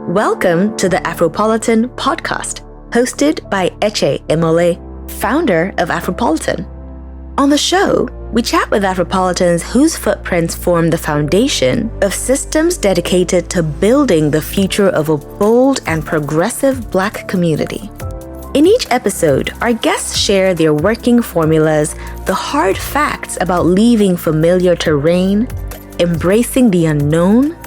Welcome to the Afropolitan Podcast, hosted by Eche, Emole, founder of Afropolitan. On the show, we chat with Afropolitans whose footprints form the foundation of systems dedicated to building the future of a bold and progressive Black community. In each episode, our guests share their working formulas, the hard facts about leaving familiar terrain, embracing the unknown,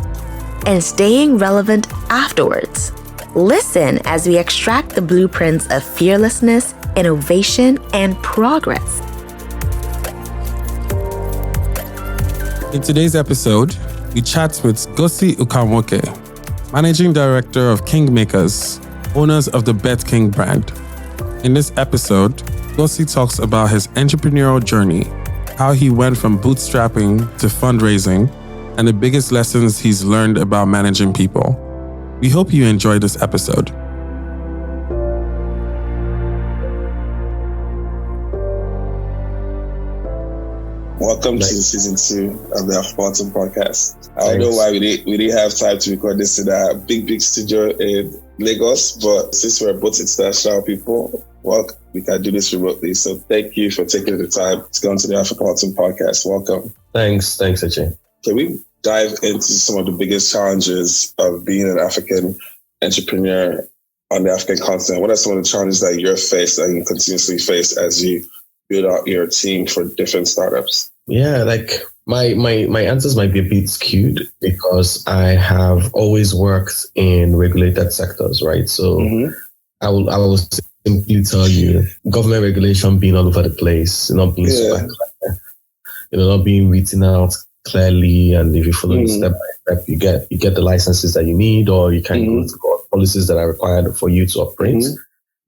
and staying relevant afterwards. Listen as we extract the blueprints of fearlessness, innovation, and progress. In today's episode, we chat with Gossy Ukanwoke, Managing Director of KingMakers, owners of the Betking brand. In this episode, Gossy talks about his entrepreneurial journey, how he went from bootstrapping to fundraising, and the biggest lessons he's learned about managing people. We hope you enjoy this episode. Welcome to season 2 of the Afropolitan Podcast. I don't know why we didn't have time to record this in a big studio in Lagos, but since we're both international people, we can do this remotely. So thank you for taking the time to come to the Afropolitan Podcast. Welcome. Thanks, Eche. Can we dive into some of the biggest challenges of being an African entrepreneur on the African continent? What are some of the challenges that you're faced, that you continuously face as you build out your team for different startups? Yeah, my answers might be a bit skewed because I have always worked in regulated sectors, right? So I will simply tell you, government regulation being all over the place, not being super clear, not being written out clearly, and if you follow it step by step, you get the licenses that you need, or you can go through policies that are required for you to operate.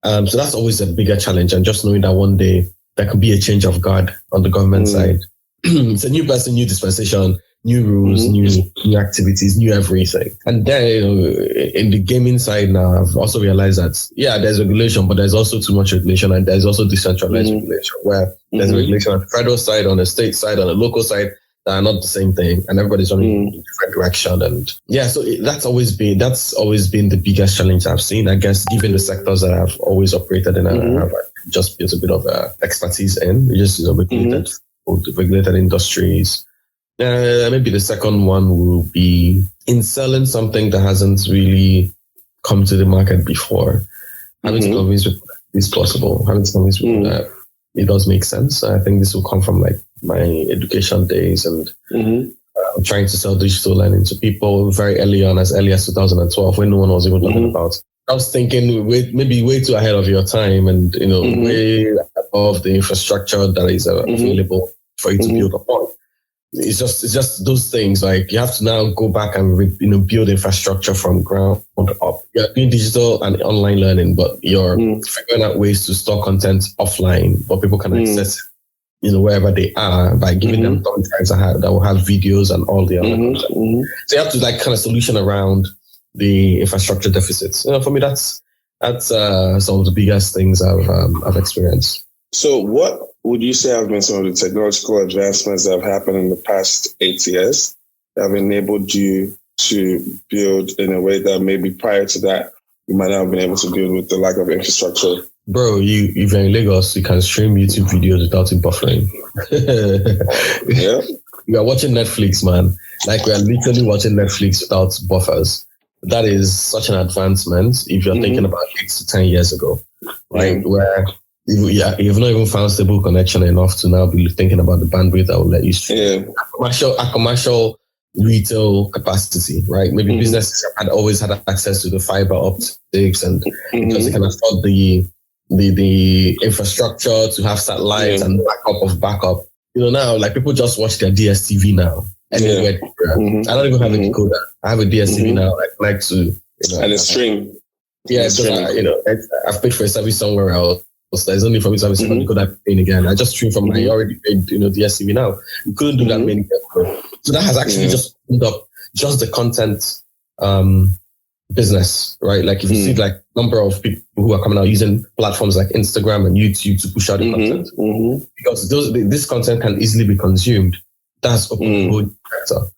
So that's always a bigger challenge, and just knowing that one day there could be a change of guard on the government side. It's a new person, new dispensation, new rules, new activities, new everything. And then, in the gaming side now, I've also realized that, there's regulation, but there's also too much regulation, and there's also decentralized regulation, where there's regulation on the federal side, on the state side, on the local side, that are not the same thing, and everybody's running in a different direction. And so that's always been the biggest challenge I've seen, I guess, given the sectors that I've always operated in, and I have just built a bit of expertise in, just regulated industries. Maybe the second one will be in selling something that hasn't really come to the market before. Having to convince people that it's possible, having to convince people that it does make sense. I think this will come from my education days and trying to sell digital learning to people very early on, as early as 2012, when no one was even talking about. I was thinking maybe way too ahead of your time, and way above the infrastructure that is available for you to build upon. It's just those things, like you have to now go back and build infrastructure from ground up. You're doing digital and online learning, but you're figuring out ways to store content offline, but people can access it, wherever they are, by giving them thumb drives that will have videos and all the other content. So you have to kind of solution around the infrastructure deficits. For me, that's some of the biggest things I've experienced. So what would you say have been some of the technological advancements that have happened in the past 8 years that have enabled you to build in a way that maybe prior to that you might not have been able to build with the lack of infrastructure? Bro, if you're in Lagos, you can stream YouTube videos without it buffering. You are watching Netflix, man. We are literally watching Netflix without buffers. That is such an advancement if you're thinking about 8 to 10 years ago, right? Where you've not even found stable connection enough to now be thinking about the bandwidth that will let you stream. A commercial retail capacity, right? Maybe businesses had always had access to the fiber optics, and because they can afford the infrastructure to have satellites and backup. Now people just watch their DSTV now. Anywhere. I don't even have a decoder. I have a DSTV now. I like to and it's stream. Yeah, because I've paid for a service somewhere else. There's only for me service to go that paying again. I just stream from my already paid DSTV now. You couldn't do that many years ago. So that has actually just opened up just the content business, right? If you see number of people who are coming out using platforms like Instagram and YouTube to push out the content, because this content can easily be consumed. That's open the whole sector.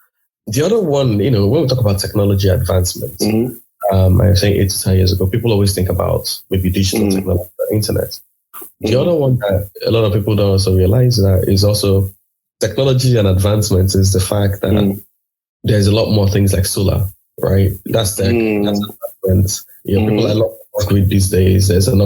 The other one, when we talk about technology advancement, I say 8 to 10 years ago, people always think about maybe digital technology, the internet. The other one that a lot of people don't also realize that is also technology and advancements is the fact that there's a lot more things like solar, right? That's tech, that's advancements. People are a lot more great these days. There's a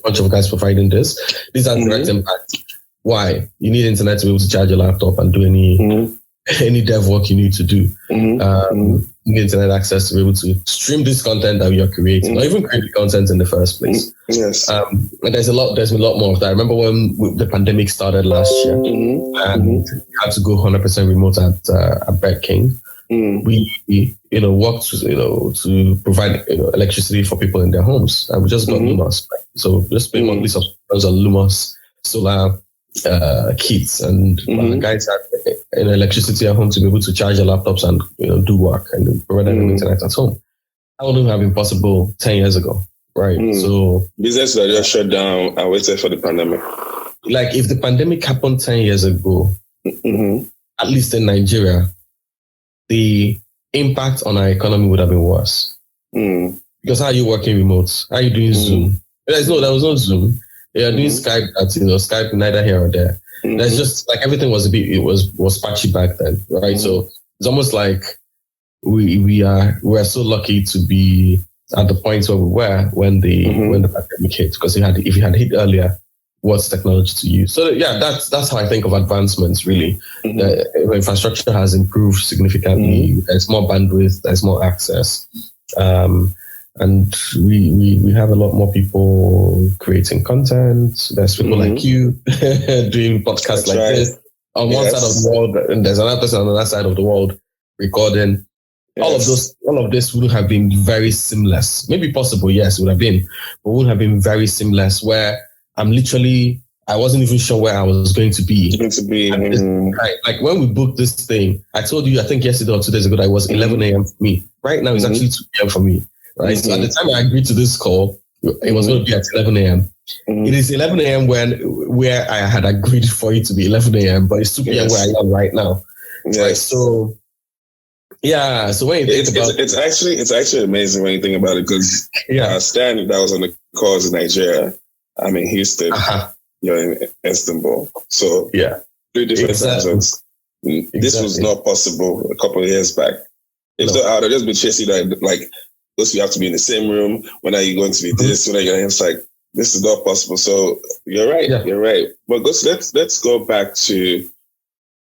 bunch of guys providing this. These are direct impact. Why? You need internet to be able to charge your laptop and do any dev work you need to do. You need internet access to be able to stream this content that you're creating, or even create the content in the first place. Yes. And there's been a lot more of that. I remember when the pandemic started last year, and we had to go 100% remote at Betking. We worked to provide electricity for people in their homes, and we just got Lumos. Right? So just pay monthly subscriptions on Lumos solar kits, and guys had electricity at home to be able to charge their laptops and do work and provide them internet at home. That wouldn't have been possible 10 years ago, right? So business that just shut down and waited for the pandemic. Like if the pandemic happened 10 years ago, at least in Nigeria, the impact on our economy would have been worse. Because how are you working remote? How are you doing Zoom? There was no Zoom. You're doing Skype at Skype neither here or there. There's just like everything was patchy back then, right? So it's almost like we're so lucky to be at the point where we were when the pandemic hit, because if you had hit earlier, what's technology to use? So yeah, that's how I think of advancements. Really, the infrastructure has improved significantly. There's more bandwidth. There's more access. And we have a lot more people creating content. There's people like you doing podcasts like this on one side of the world, and there's another person on the other side of the world recording. Yes. All of this would have been very seamless. Maybe possible, yes, it would have been, but would have been very seamless. Where I wasn't even sure where I was going to be. Like when we booked this thing, I told you, I think yesterday or 2 days ago, that it was 11 a.m. for me. Right now, it's actually 2 p.m. for me. Right. So at the time I agreed to this call, it was going to be at 11 a.m. It is 11 a.m. where I had agreed for it to be 11 a.m., but it's 2 p.m. where I am right now. Yes. Right. So yeah. So when you think about it's actually amazing when you think about it, because Stan that was on the calls in Nigeria, I'm in Houston, you're in Istanbul. So 3 different time zones. This was not possible a couple of years back. If so, I would have just been chasing that, like, you have to be in the same room. When are you going to be this? When are you going to? It's like, this is not possible. So you're right. Yeah. You're right. But let's go back to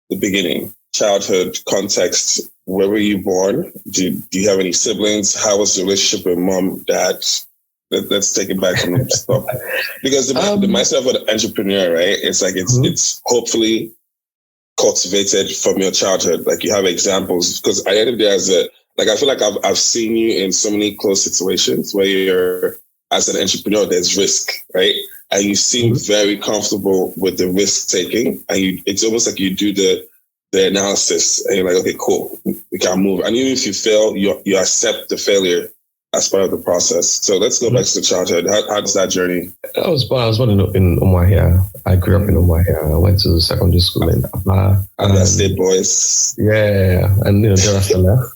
the beginning, childhood context. Where were you born? Do you have any siblings? How was the relationship with mom, dad? Let's take it back from the stuff. Because the mindset of an entrepreneur, right? It's like it's hopefully cultivated from your childhood. Like you have examples. Because at the end of the day, I feel like I've seen you in so many close situations where you're, as an entrepreneur, there's risk, right? And you seem very comfortable with the risk taking, and it's almost like you do the analysis, and you're like, okay, cool, we can move. And even if you fail, you accept the failure as part of the process. So let's go back to childhood. How does that journey? I was born in Umuahia. I grew up in Umuahia. I went to secondary school in Aba. Abba State Boys. Yeah, and thereafter left.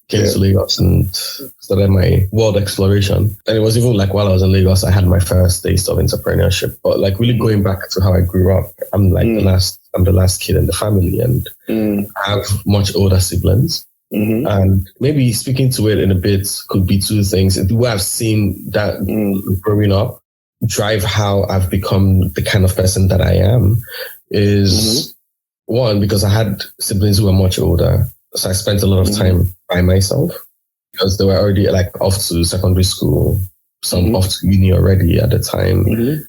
Came to Lagos and started my world exploration. And it was even like while I was in Lagos, I had my first taste of entrepreneurship. But like really going back to how I grew up, I'm like the last kid in the family, and I have much older siblings. And maybe speaking to it in a bit could be two things. The way I've seen that growing up drive how I've become the kind of person that I am is one, because I had siblings who were much older. So I spent a lot of time by myself because they were already like off to secondary school, some off to uni already at the time.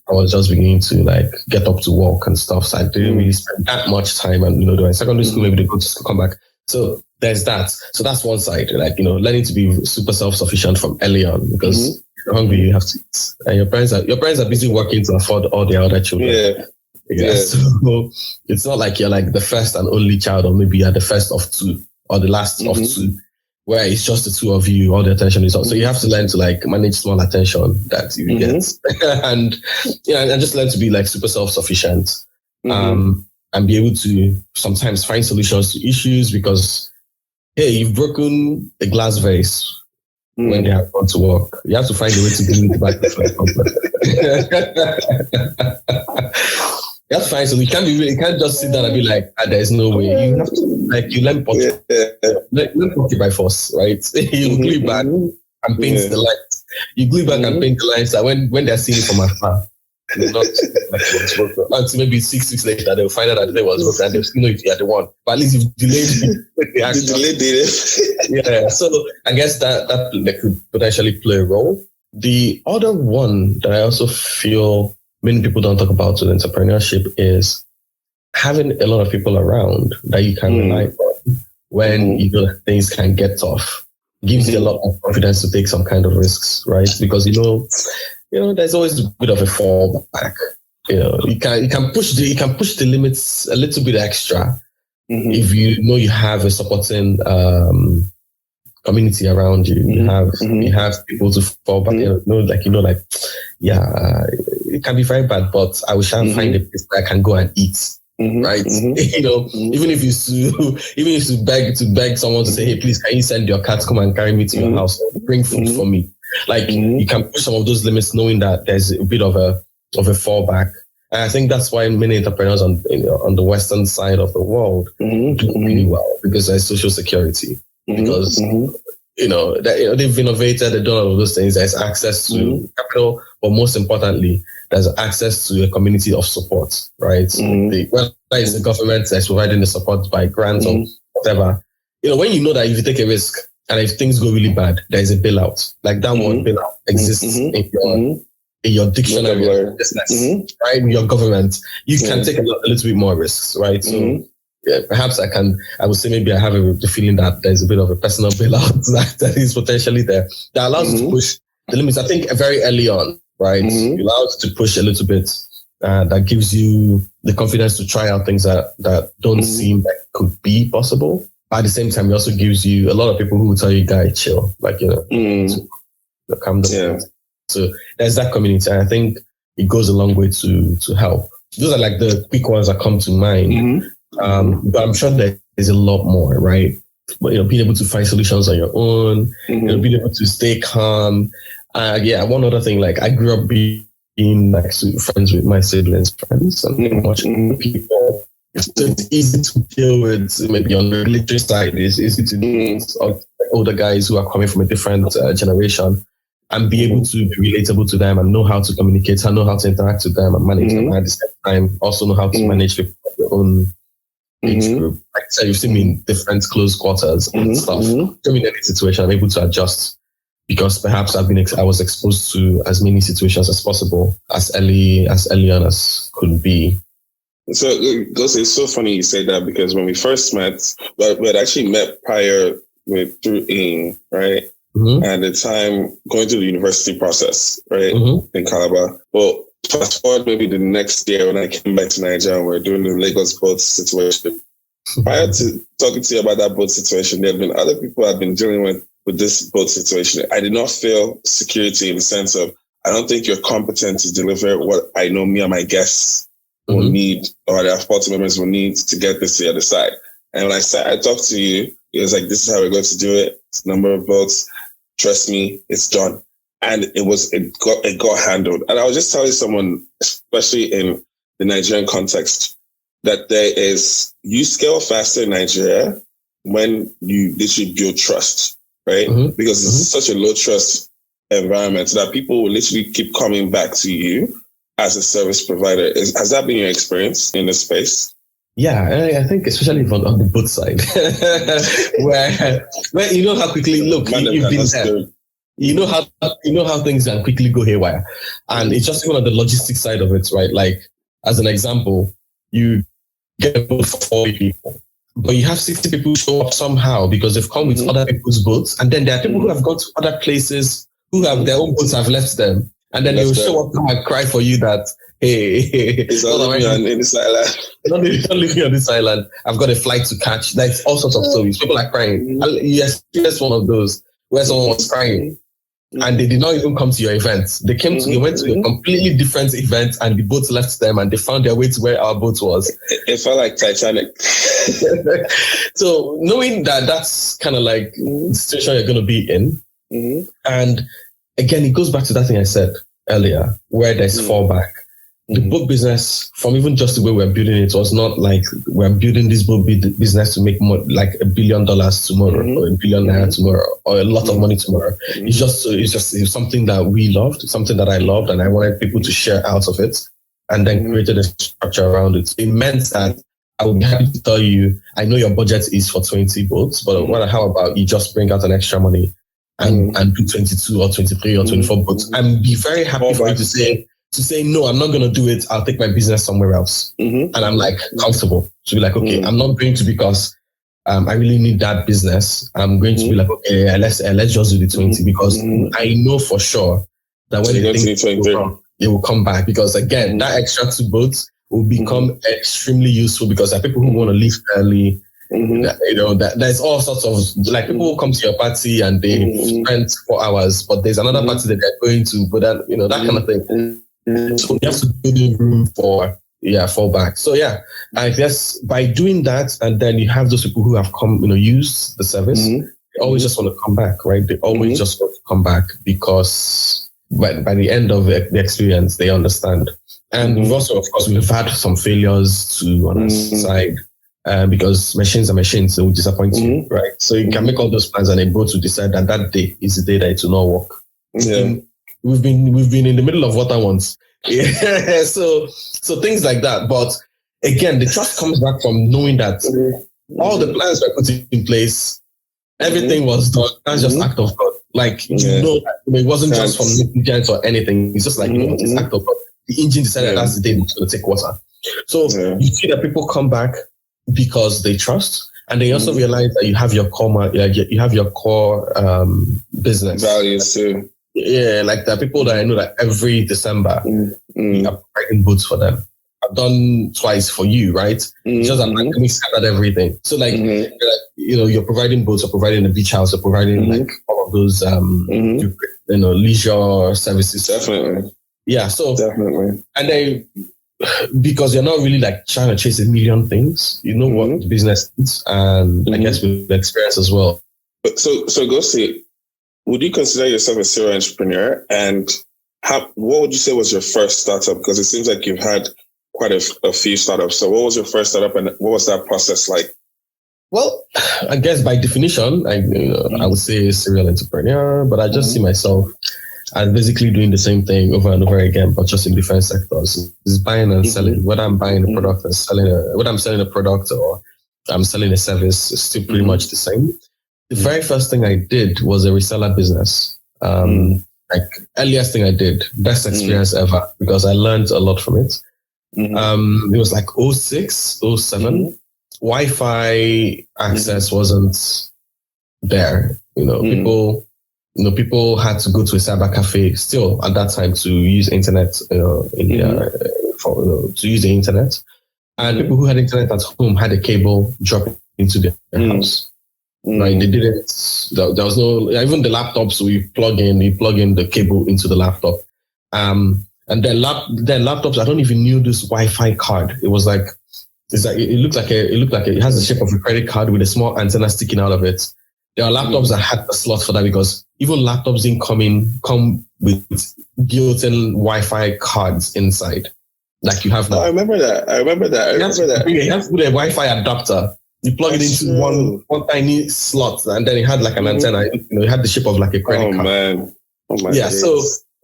I was just beginning to like get up to work and stuff. So I didn't really spend that much time. And, they were in secondary school, maybe they go to school, come back. So there's that. So that's one side, like, learning to be super self-sufficient from early on, because if you're hungry, you have to eat. And your parents are busy working to afford all their other children. Yeah. So it's not like you're like the first and only child, or maybe you're the first of two, or the last of two, where it's just the two of you, all the attention is on. So you have to learn to like manage small attention that you get, and just learn to be like super self-sufficient, and be able to sometimes find solutions to issues, because hey, you've broken a glass vase. when they have gone to work. You have to find a way to bring it back to the company. You have to find, so you can't just sit down and be like, there's no way. You have to, like, you learn pottery by force, right? You glue it back and paint the lines. You glue it back and paint the lines that when they're seeing it from afar, not until maybe 6 weeks later, they'll find out that they was broken and they'll still know if you are the one. But at least you've delayed the action. Yeah, so I guess that could potentially play a role. The other one that I also feel many people don't talk about with entrepreneurship is having a lot of people around that you can rely on when you know that things can get tough. Gives you a lot of confidence to take some kind of risks, right? Because you know, there's always a bit of a fallback. You can push the limits a little bit extra if you know you have a supporting community around you. You have people to fall back. It can be very bad, but I wish I find a place where I can go and eat. Right? Even if you beg someone to say, hey, please, can you send your cat to come and carry me to your house, bring food for me? Like you can push some of those limits, knowing that there's a bit of a fallback. And I think that's why many entrepreneurs on the Western side of the world do really well, because there's social security. Because they've innovated, they've done all of those things. There's access to capital, but most importantly, there's access to a community of support, right? Whether it's the government that's providing the support by grants or whatever. When you know that if you take a risk and if things go really bad, there is a bailout. Like that word bailout exists in your dictionary, business, right? In your government, you can take a little bit more risks, right? So perhaps I would say maybe I have the feeling that there's a bit of a personal bailout that is potentially there that allows you to push the limits. I think very early on, right? It allows you to push a little bit. That gives you the confidence to try out things that don't seem like could be possible. But at the same time, it also gives you a lot of people who will tell you, guy, chill, like, to calm down. So there's that community. And I think it goes a long way to help. Those are like the quick ones that come to mind. But I'm sure there is a lot more, right? But, being able to find solutions on your own, being able to stay calm. One other thing, like I grew up being like friends with my siblings, friends, and watching people. It's easy to deal with, maybe on the regulatory side. It's easy to deal with older guys who are coming from a different generation and be able to be relatable to them and know how to communicate, and know how to interact with them and manage them. And at the same time, also know how to manage people of your own age group. Like I said, you've seen me in different close quarters and stuff. So in any situation, I'm able to adjust because perhaps I was exposed to as many situations as possible as early on as could be. So, Gossy, it's so funny you say that, because when we first met, we had actually met prior through AIM, right? And at the time going through the university process, right, in Calabar. Well, fast forward maybe the next year when I came back to Nigeria and we were doing the Lagos boat situation. Prior to talking to you about that boat situation, there have been other people I've been dealing with this boat situation. I did not feel security in the sense of, I don't think you're competent to deliver what I know me and my guests will need, or the Afropolitan members will need to get this to the other side. And when I talked to you, it was like, this is how we're going to do it. It's number of votes. Trust me, it's done. And it got handled. And I was just telling someone, especially in the Nigerian context, that you scale faster in Nigeria when you literally build trust, right? Because it's such a low trust environment that people will literally keep coming back to you as a service provider. Has that been your experience in this space? Yeah, I think especially on the boat side, where you know how quickly you've been there. You know how things can quickly go haywire, and it's just even on the logistics side of it, right? Like as an example, you get a boat for 40 people, but you have 60 people show up somehow because they've come with other people's boats, and then there are people who have gone to other places who have their own boats have left them, and then they'll show up and cry for you that, hey, it's not leaving me on this island. Don't leave me on this island. I've got a flight to catch. Like all sorts of stories. People are crying. Yes, that's one of those where someone was crying and they did not even come to your event. They went to a completely different event and the boat left them and they found their way to where our boat was. It felt like Titanic. So knowing that that's kind of like the situation you're going to be in, Mm-hmm. And again, it goes back to that thing I said earlier, where there's fallback. The book business, from even just the way we're building it, was not like we're building this book business to make more, like $1 billion tomorrow, or $1 billion naira tomorrow, or a lot of money tomorrow. It's just something that we loved, something that I loved, and I wanted people to share out of it, and then created a structure around it. It meant that I would be happy to tell you, I know your budget is for 20 boats, but how about you just bring out an extra money and do 22 or 23 or 24 boats, and be very happy for you to say, no, I'm not going to do it. I'll take my business somewhere else. And I'm like comfortable to be like, okay, I'm not going to because I really need that business. I'm going to be like, okay, let's just do the 20 because I know for sure that when it will come back, because again, that extra 2 boats will become extremely useful because there are people who want to leave early. There's all sorts of, like, people who come to your party and they spend 4 hours, but there's another party that they're going to, but that, that kind of thing. So you have to build in room for fallback. So I guess by doing that, and then you have those people who have come, used the service, they always just want to come back, right? They always just want to come back because by the end of the experience, they understand. And we've also, of course, we've had some failures too on our side. Because machines are machines, they will disappoint you, right? So you can make all those plans, and a boat will decide that day is the day that it will not work. Yeah. We've been in the middle of water once. Yeah. So things like that. But again, the trust comes back from knowing that all the plans were put in place, everything was done. That's just act of God. Like, it wasn't just from negligence or anything. It's just like, it's act of God. The engine decided that's the day it's going to take water. So you see that people come back because they trust, and they also realize that you have your core business values too. Yeah, like there are people that I know that every December we are providing boots for them. I've done twice for you, right? It's just that we scattered everything. So like, you're providing boots, you're providing a beach house, you're providing like all of those leisure services. Definitely. Yeah. So definitely. And then because you're not really like trying to chase a million things, you know what the business needs, and I guess with the experience as well. So Gossy, would you consider yourself a serial entrepreneur? And what would you say was your first startup? Because it seems like you've had quite a few startups. So what was your first startup, and what was that process like? Well, I guess by definition, I would say a serial entrepreneur, but I just see myself as basically doing the same thing over and over again, but just in different sectors. It's buying and selling. Whether I'm buying a product and whether I'm selling a product or I'm selling a service, it's still pretty much the same. The very first thing I did was a reseller business. Like earliest thing I did, best experience ever, because I learned a lot from it. It was like 06, 07. Wi-Fi access wasn't there. People had to go to a cyber cafe still at that time to use internet, to use the internet. And people who had internet at home had a cable drop into their house. Right? They didn't, there was no, even the laptops we plug in the cable into the laptop. And then laptops, I don't even knew this Wi-Fi card. It was like, it looked like it has the shape of a credit card with a small antenna sticking out of it. There are laptops that had the slot for that, because even laptops didn't come with built-in Wi-Fi cards inside, like you have now. I remember that. You have to put a Wi-Fi adapter. You plug it into one tiny slot, and then it had like an antenna. It had the shape of like a credit card. Man. Oh my yeah. days.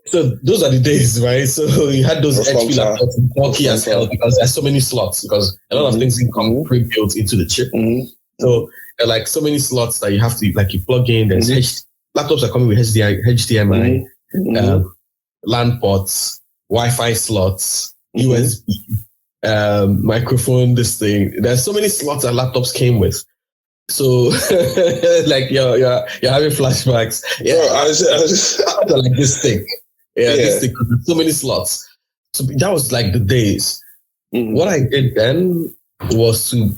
So those are the days, right? So you had those HP laptops, bulky as hell, because there's so many slots, because a lot of things can come pre-built into the chip. So there are like so many slots that you have to, like, you plug in. There's laptops are coming with HDMI, LAN ports, Wi-Fi slots, USB, microphone, this thing. There's so many slots that laptops came with. So like you're having flashbacks. Yeah, I was just like this thing. This thing. So many slots. So that was like the days. What I did then was to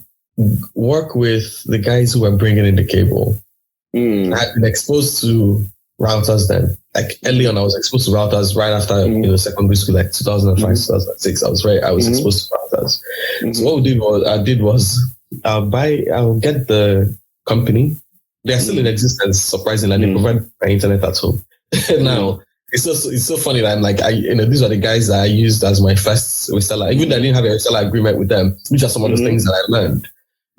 work with the guys who were bringing in the cable. I had been exposed to routers then. Like early on, I was exposed to routers right after secondary school, like 2005, 2006. I was exposed to routers. So what I did was I'll get the company They are still in existence, surprisingly, and they provide my internet at home. Now, it's so funny that I'm like, these are the guys that I used as my first reseller. Even though I didn't have a reseller agreement with them, which are some of the things that I learned,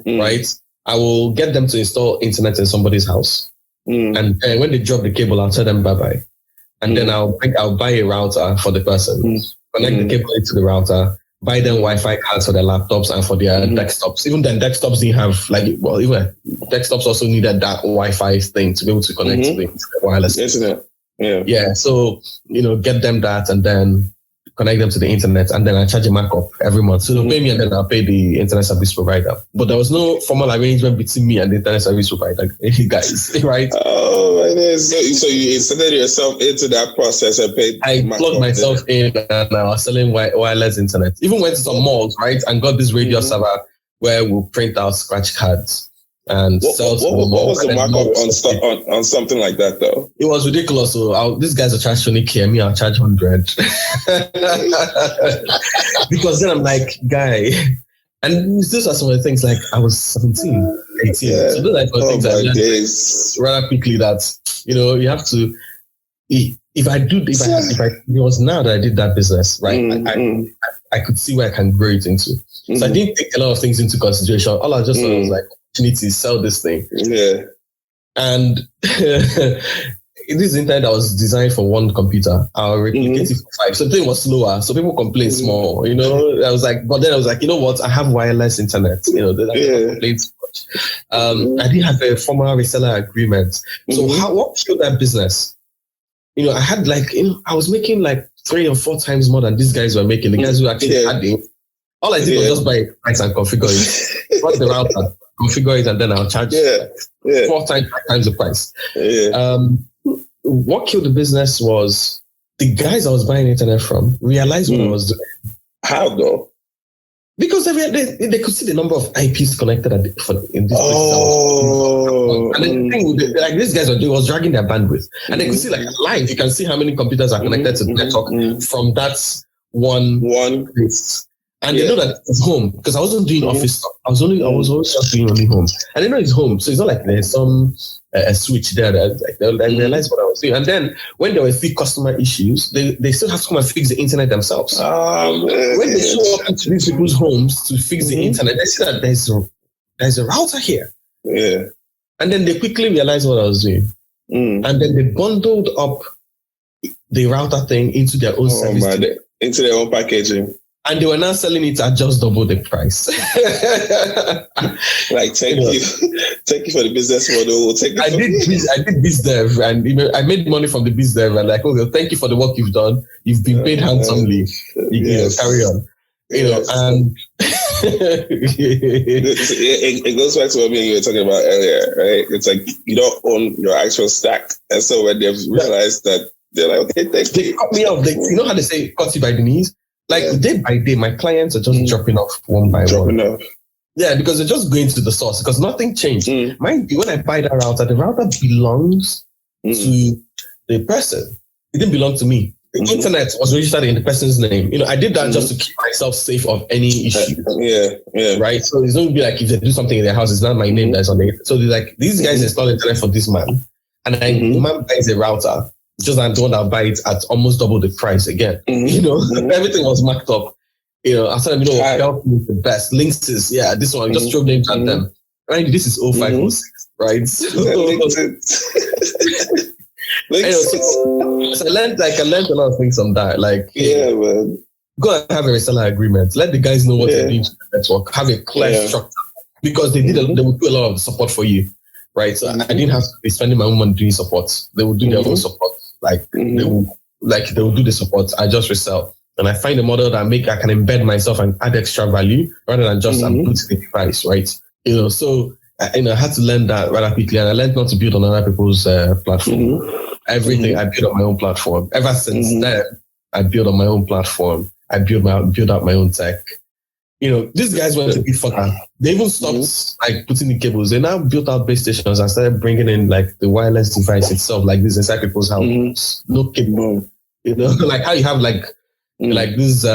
right? I will get them to install internet in somebody's house. And when they drop the cable, I'll tell them bye-bye. And then I'll buy a router for the person, connect the cable into the router, buy them Wi-Fi cards for their laptops and for their desktops. Even then, desktops didn't have even desktops also needed that Wi-Fi thing to be able to connect to the wireless. Internet. Yeah. So, get them that and then connect them to the internet, and then I charge a markup every month. So they'll pay me and then I'll pay the internet service provider. But there was no formal arrangement between me and the internet service provider, guys, right? Oh, my goodness. So you inserted yourself into that process and paid. I plugged myself in and I was selling wireless internet. Even went to some malls, right? And got this radio server where we'll print out scratch cards. And what was the markup on something like that, though? It was ridiculous. So these guys are charging 20K, me, I'll charge 100. Because then I'm like, guy, and these are some of the things like I was 17, 18. Yeah. So those are the things I learned rather quickly that, you have to, it was now that I did that business, right? I could see where I can grow it into. So I didn't take a lot of things into consideration. All I just thought was like, need to sell this thing. Yeah. And this internet that was designed for one computer, I'll replicate it for 5. So the thing was slower. So people complain small, I was like, but then I was like, you know what? I have wireless internet. They don't complain too much. I didn't have a formal reseller agreement. So what killed that business? I had I was making like 3 or 4 times more than these guys were making. The guys who actually had it. All I did was just buy a price and configure it. Run the router, configure it, and then I'll charge 4 times the price. What killed the business was the guys I was buying internet from realized what I was doing. How though? Because they could see the number of IPs connected in this place. And the thing, these guys was dragging their bandwidth. And they could see live, you can see how many computers are connected to the network from that one place. And they know that it's home because I wasn't doing office stuff. I was always just doing only home. And they know it's home. So it's not like there's some a switch there that they realize what I was doing. And then when there were few customer issues, they still have to come and fix the internet themselves. When they show up to these people's homes to fix the internet, they see that there's a router here. Yeah. And then they quickly realized what I was doing. And then they bundled up the router thing into their own service. Into their own packaging. And they were now selling it at just double the price. Thank you for the business model. We'll take it. I did biz dev, and I made money from the biz dev, and thank you for the work you've done. You've been paid handsomely. Carry on. And it goes back to what me and you were talking about earlier, right? It's like you don't own your actual stack, and so when they've realized that, they're like, okay, thank you. They cut me off. You know how they say, cut you by the knees. Day by day, my clients are just dropping off one by one. Yeah, because they're just going to the source because nothing changed. Mind you, when I buy that router, the router belongs to the person. It didn't belong to me. The internet was registered in the person's name. I did that just to keep myself safe of any issue. Yeah. Right? So it's going to be like if they do something in their house, it's not my name that's on it. So they're like, these guys install internet for this man. And then the man buys a router. Just I'm the one that buy it at almost double the price again. Everything was marked up. I said, help me the best. Links is this one. Just throw names at them. Right, this is 0506, right? So I learned a lot of things on that. Man. Go and have a reseller agreement. Let the guys know what they need to the network. Have a clear structure because they will do a lot of support for you, right? So I didn't have to be spending my own money doing support. They will do their own support. They will do the support. I just resell, and I find a model that I can embed myself and add extra value rather than just putting the price, right? So I had to learn that rather quickly, and I learned not to build on other people's platform. Everything I build on my own platform. Ever since then, I build on my own platform. I build out my own tech. These guys went a bit further. They even stopped putting the cables. They now built out base stations and started bringing in the wireless device itself, like this inside people's house. No cable. Like how you have like this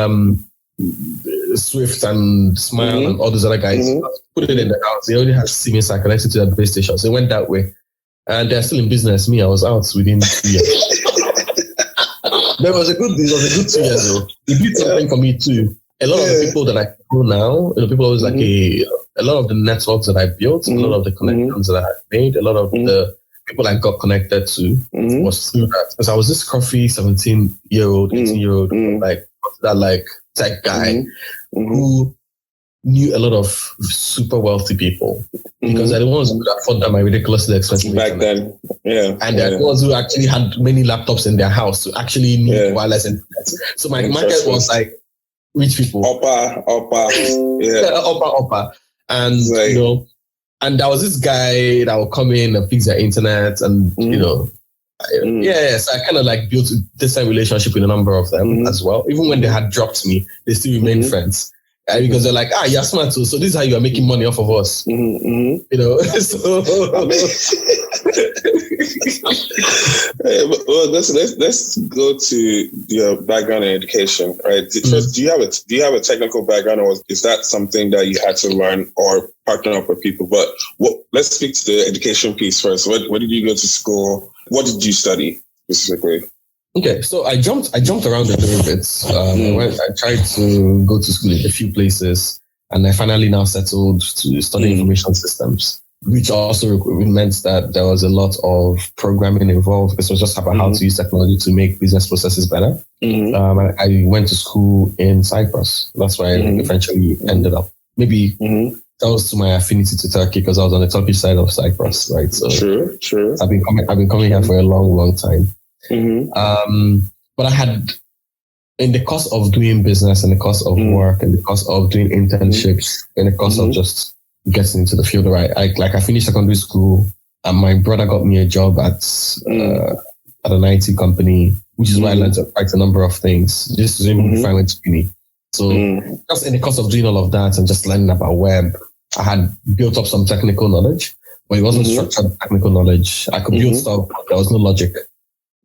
Swift and Smile and all those other guys. Put it in the house. They already had Siemens connected to the base station. So it went that way. And they're still in business. Me, I was out within 2 years. It was a good 2 years though. It did something for me too. A lot of the people that I know now, people always like a lot of the networks that I built, a lot of the connections that I made, a lot of the people I got connected to was through that. Because I was this coffee 17-year-old, 18-year-old, like tech guy who knew a lot of super wealthy people because they're the ones who could afford my ridiculously expensive back internet. then. And they're the ones who actually had many laptops in their house to actually need wireless internet. So my market was like rich people. Upper. And, and there was this guy that would come in and fix their internet and, so I kind of like built this same relationship with a number of them as well. Even when they had dropped me, they still remained friends. Because they're like, you're smart too. So this is how you are making money off of us. So let's go to your background in education, right? First, do you have a technical background, or is that something that you had to learn or partner up with people? But let's speak to the education piece first. Where did you go to school? What did you study specifically? Okay, so I jumped around a little bit. I tried to go to school in a few places, and I finally now settled to study information systems, which also meant that there was a lot of programming involved. Because it was just about how to use technology to make business processes better. I went to school in Cyprus. That's where I eventually ended up. Maybe that was to my affinity to Turkey because I was on the Turkish side of Cyprus, right? So sure. I've been coming here for a long time. But I had, in the course of doing business, in the course of work, in the course of doing internships, in the course of just getting into the field, right? I finished secondary school, and my brother got me a job at an IT company, which is where I learned quite a number of things. Just even before I went to uni. So just in the course of doing all of that and just learning about web, I had built up some technical knowledge, but it wasn't structured technical knowledge. I could build stuff, but there was no logic.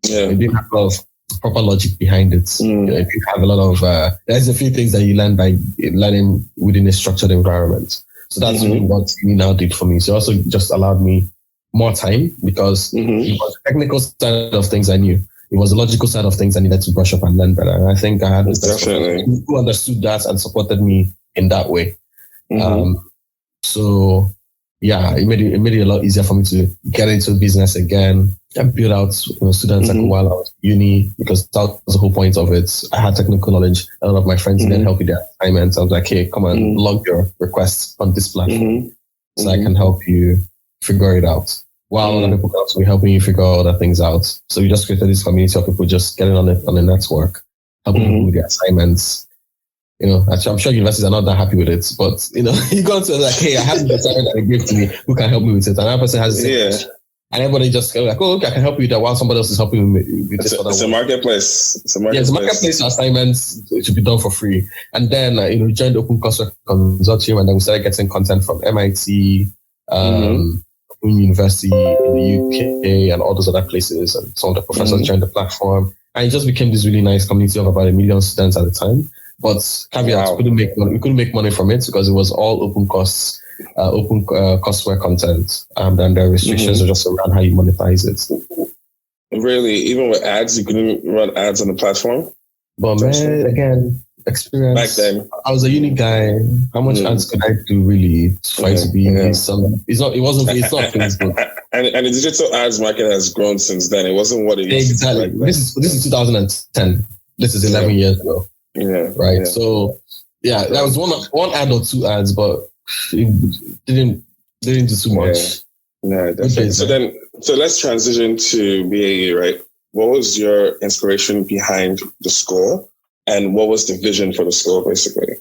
It didn't have a lot of proper logic behind it. If you have a lot of, there's a few things that you learn by learning within a structured environment. So that's really what uni now did for me. So it also just allowed me more time because it was the technical side of things I knew. It was the logical side of things I needed to brush up and learn better. And I think I had people who understood that and supported me in that way. So yeah, it made it a lot easier for me to get into business again and build out students like while I was at uni, because that was the whole point of it. I had technical knowledge. A lot of my friends needed help with their assignments. I was like, hey, come and log your requests on this platform so I can help you figure it out. While other people can also be helping you figure other things out. So we just created this community of people just getting on the network, helping people with their assignments. I'm sure universities are not that happy with it, but you go to like, hey, I have the assignment that they gave to me. Who can help me with it? And another person has and everybody just go like, oh, okay, I can help you with that while somebody else is helping me with this. It's a marketplace. It's a marketplace assignments. It should be done for free. And then we joined the Open Courseware Consortium, and then we started getting content from MIT, Open University in the UK, and all those other places. And some of the professors joined the platform, and it just became this really nice community of about 1 million students at the time. But caveat, we couldn't make money from it because it was all open costs, open courseware content, and the restrictions are just around how you monetize it. Really, even with ads, you couldn't run ads on the platform. But man, again, experience. Back then, I was a uni guy. How much ads could I do really? Try to be some. It's not Facebook. And the digital ads market has grown since then. It wasn't what it used to be. Exactly. This is 2010. This is 11 years ago. Yeah. Right. Yeah. So yeah, that was one ad or two ads, but it didn't do too much. No, definitely. So let's transition to BAE, right? What was your inspiration behind the school, and what was the vision for the school, basically?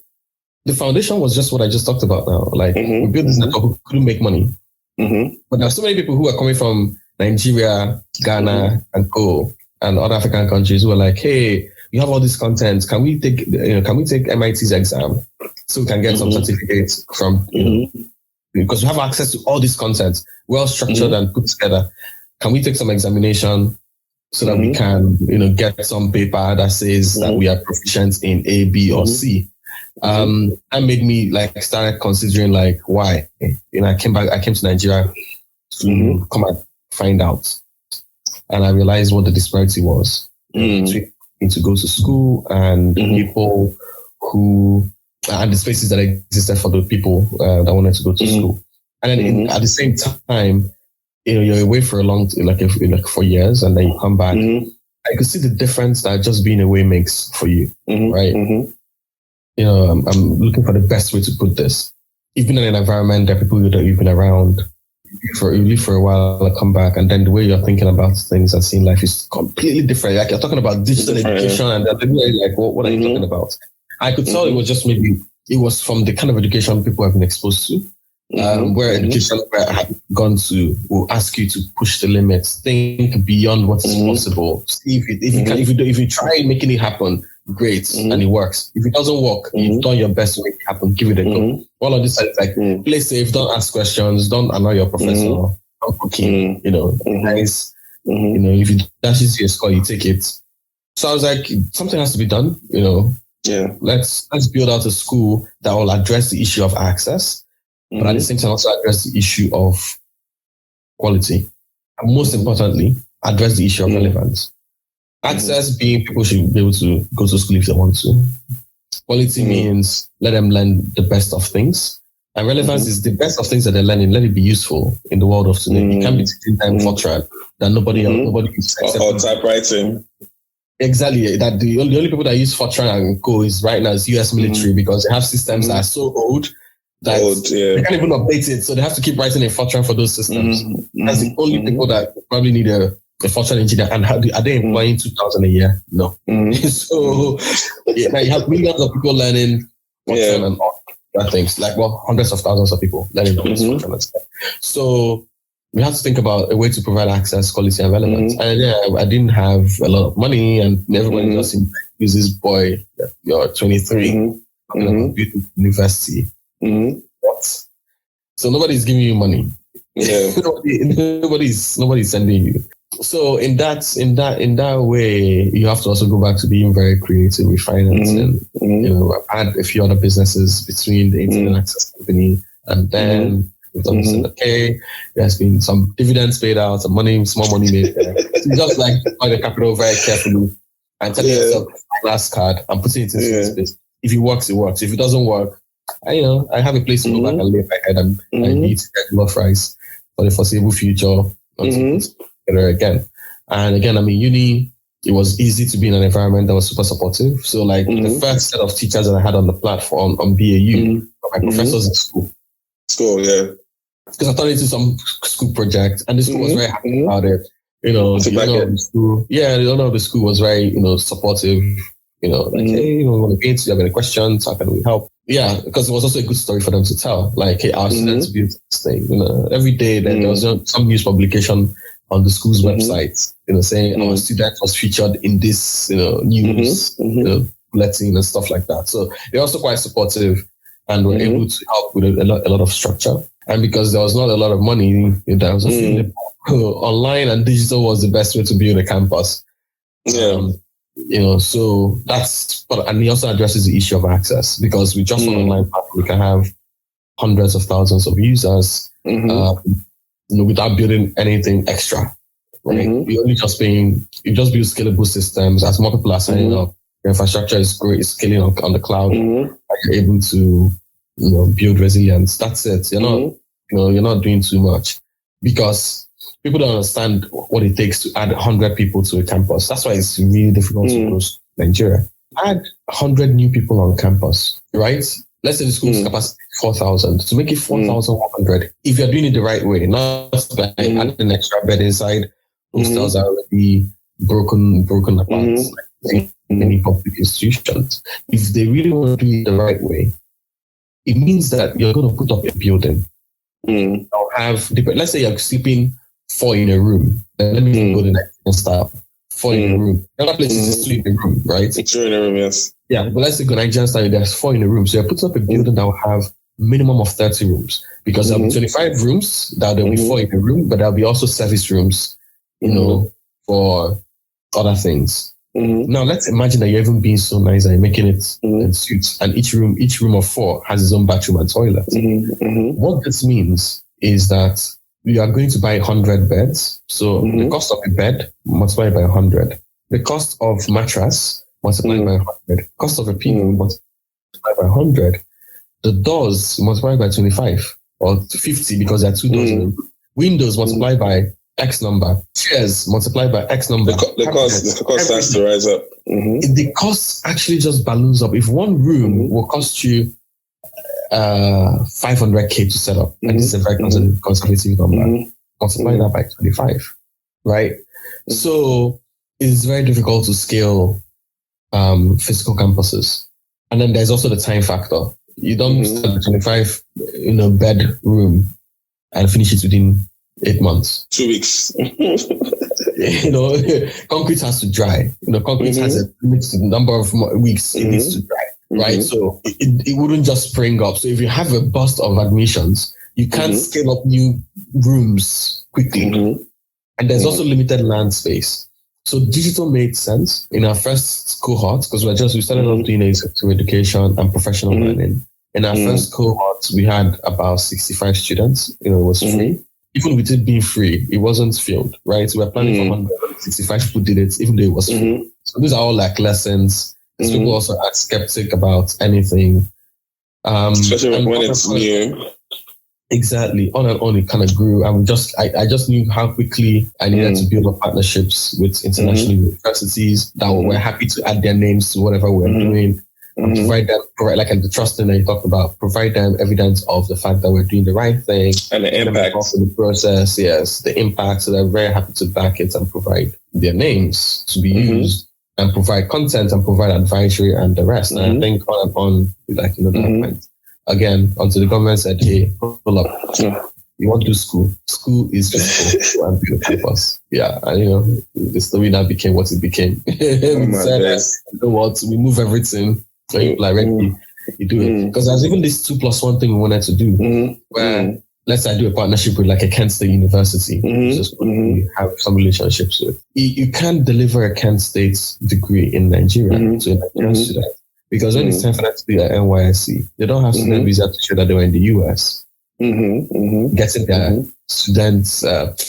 The foundation was just what I just talked about now. Like we built this network who couldn't make money, but there are so many people who are coming from Nigeria, Ghana, and other African countries who are like, hey, you have all this content. Can we take MIT's exam so we can get some certificates from, because we have access to all this content, well structured and put together. Can we take some examination so that we can, get some paper that says that we are proficient in A, B, or C? That made me like started considering like why. I came to Nigeria to come and find out. And I realized what the disparity was between to go to school and people who, and the spaces that existed for the people that wanted to go to school. And then at the same time, you're away for a long, like 4 years, and then you come back. I could see the difference that just being away makes for you, right? I'm looking for the best way to put this. Even in an environment that people that you've been around, you live for a while, and come back, and then the way you're thinking about things and seeing life is completely different. Like you're talking about digital education, and they're like, what are you talking about? I could tell it was just maybe it was from the kind of education people have been exposed to. Where education where I have gone to will ask you to push the limits, think beyond what is possible. See if you try making it happen, great, and it works. If it doesn't work, you've done your best to make it happen. Give it a go. All of this is like play safe, don't ask questions, don't annoy your professor. Don't cooking, nice. If it dashes your score, you take it. So I was like, something has to be done. Let's build out a school that will address the issue of access. But at the same time, also address the issue of quality. And most importantly, address the issue of relevance. Access being people should be able to go to school if they want to. Quality means let them learn the best of things. And relevance is the best of things that they're learning. Let it be useful in the world of today. You can't be teaching them Fortran that nobody is or typewriting. Exactly. That the only people that use Fortran and Go is right now is US military because they have systems that are so old that they can't even update it, so they have to keep writing a Fortran for those systems. That's the only people that probably need a Fortran engineer. And are they employing 2,000 a year? No. So now you have millions of people learning Fortran and all that things. Like hundreds of thousands of people learning Fortran and stuff. So we have to think about a way to provide access, quality, and relevance. And I didn't have a lot of money, and everybody just uses boy, you're 23, university. What? So nobody's giving you money. Nobody's sending you. So in that way, you have to also go back to being very creative with financing. I've had a few other businesses between the internet access company and then we've done this. Okay, there's been some dividends paid out, some small money made there. So you just like find the capital very carefully and tell yourself last card and putting it into space. If it works, it works. If it doesn't work, I have a place to go back and lay my head and eat regular fries for the foreseeable future until again. And again, uni, it was easy to be in an environment that was super supportive. So like the first set of teachers that I had on the platform on BAU, my professors in school. Because I turned into some school project and the school was very happy about it. The owner of the school was very, supportive. Like, hey, we want to get into, you have any questions? How can we help? Yeah, because it was also a good story for them to tell. Like, hey, our students built this thing. Every day there was some news publication on the school's website, saying our student was featured in this, news, bulletin and stuff like that. So they're also quite supportive and were able to help with a lot of structure. And because there was not a lot of money, there was online and digital was the best way to build a campus. So that's, and he also addresses the issue of access because with just an online platform, we can have hundreds of thousands of users without building anything extra. Right? You just build scalable systems. As more people are signing up, your infrastructure is great, it's scaling on the cloud. You're able to build resilience. That's it. You're not doing too much because people don't understand what it takes to add 100 people to a campus. That's why it's really difficult to grow Nigeria. Add 100 new people on campus, right? Let's say the school's capacity is 4,000. To make it 4,100, if you're doing it the right way, not by adding an extra bed inside, hostels are already broken apart, like many public institutions. If they really want to do it the right way, it means that you're going to put up a building. I'll have, let's say you're sleeping 4 in a room. Then let me go to the next style. 4 in a room. Another place is 2 in a room, right? 2 in a room, yes. Yeah, but let's say go Nigerian style, there's 4 in a room. So you're putting up a building that will have minimum of 30 rooms because there'll be 25 rooms, there'll be 4 in a room, but there'll be also service rooms, for other things. Now let's imagine that you're even being so nice and you're making it in suites, and each room of 4 has its own bathroom and toilet. What this means is that you are going to buy 100 beds. So the cost of a bed multiplied by 100. The cost of mattress multiplied by 100. Cost of a pillow multiplied by 100. The doors multiplied by 25 or 50 because there are 2 doors in the room. Windows multiplied by X number. Chairs multiplied by X number. The cost has to rise up. The cost actually just balloons up. If one room will cost you 500K to set up, and this is a very conservative number, multiply that by 25, right? So it's very difficult to scale physical campuses. And then there's also the time factor. You don't start a 25 bedroom and finish it within 8 months. 2 weeks. Concrete has to dry. Concrete has a limited number of weeks it needs to dry, right? So it wouldn't just spring up. So if you have a burst of admissions, you can't scale up new rooms quickly. And there's also limited land space. So digital made sense in our first cohort, because we started off doing executive education and professional learning. In our first cohort, we had about 65 students. It was free. Even with it being free, it wasn't filled, right? So we're planning for 165 people did it, even though it was free. So these are all like lessons. People also are skeptic about anything. Especially when it's new. Exactly. On and on, it kind of grew. And I just knew how quickly I needed to build up partnerships with international universities that were happy to add their names to whatever we're doing. And provide like the trusting that you talked about, provide them evidence of the fact that we're doing the right thing. And the impact. Of the process, yes, the impact. So they're very happy to back it and provide their names to be used and provide content and provide advisory and the rest. And I think on and on, like, that point. Again, until the government said, hey, pull up. You want to do school. School is physical and the campus. Yeah, and the story now became what it became. We said, we move everything. So you do it. Because there's even this 2+1 thing we wanted to do, where let's say I do a partnership with like a Kent State University, just we have some relationships with. You can't deliver a Kent State degree in Nigeria to a Nigerian student. Because when it's time for that to be at NYSC, they don't have student visa to show that they were in the US. Getting their students,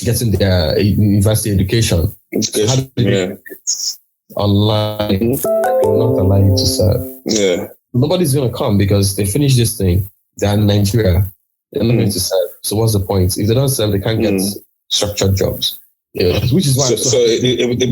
getting their university education. How do they do it online? They will not allow you to serve. Nobody's going to come because they finish this thing. They're in Nigeria. They're not going to serve. So what's the point? If they don't serve, they can't get structured jobs. Which is why. It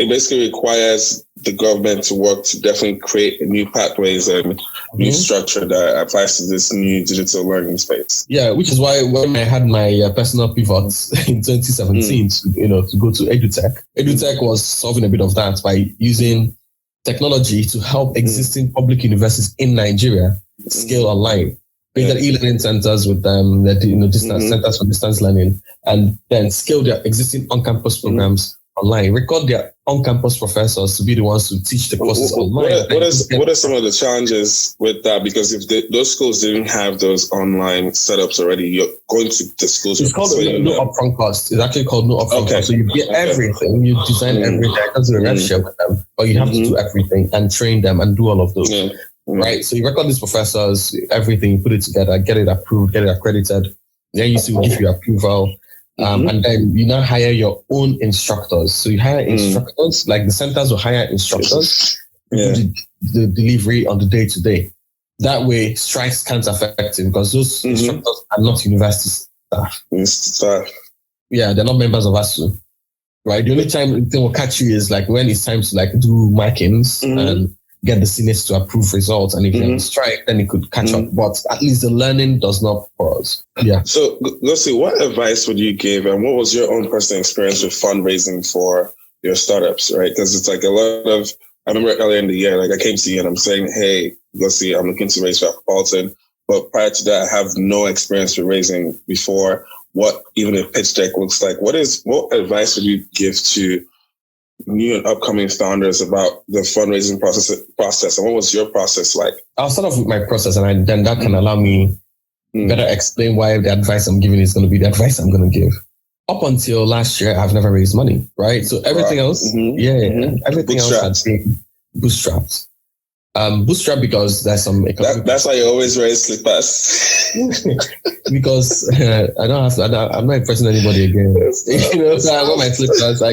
basically requires the government to work to definitely create new pathways and new structure that applies to this new digital learning space. Yeah, which is why when I had my personal pivot in 2017 to go to EduTech was solving a bit of that by using technology to help existing public universities in Nigeria scale online. Created e-learning centers with them, distance centers for distance learning, and then scale their existing on-campus programs online. Record their on-campus professors to be the ones to teach the courses online. What are some of the challenges with that? Because if those schools didn't have those online setups already, you're going to the schools. It's called no upfront cost. It's actually called no upfront cost. So you get everything. You design everything. I can't do a rev share with them, but you have to do everything and train them and do all of those. Right, so you record these professors, everything, put it together, get it approved, get it accredited. Then you see, give you approval, and then you now hire your own instructors. So you hire instructors, like the centers will hire instructors, do the delivery on the day-to-day. That way, strikes can't affect it because those instructors are not university staff. Yeah, they're not members of ASU. Right, the only time they will catch you is like when it's time to like do markings and get the Senate to approve results, and if you have a strike, then it could catch up. But at least the learning does not pause. Yeah. So, Gossy, what advice would you give, and what was your own personal experience with fundraising for your startups, right? Because it's like a lot of, I remember earlier in the year, like I came to you and I'm saying, hey, Gossy, I'm looking to raise for Afropolitan, but prior to that, I have no experience with raising before. What even a pitch deck looks like. What advice would you give to new and upcoming founders about the fundraising process, and what was your process like? I'll start off with my process, and then that can allow me better explain why the advice I'm giving is going to be the advice I'm going to give. up until last year, I've never raised money, right? So everything else, everything else has been bootstrapped. Bootstrap because there's some economic. That's why you always wear slippers. Because I'm not impressing anybody again. So I wear my slippers.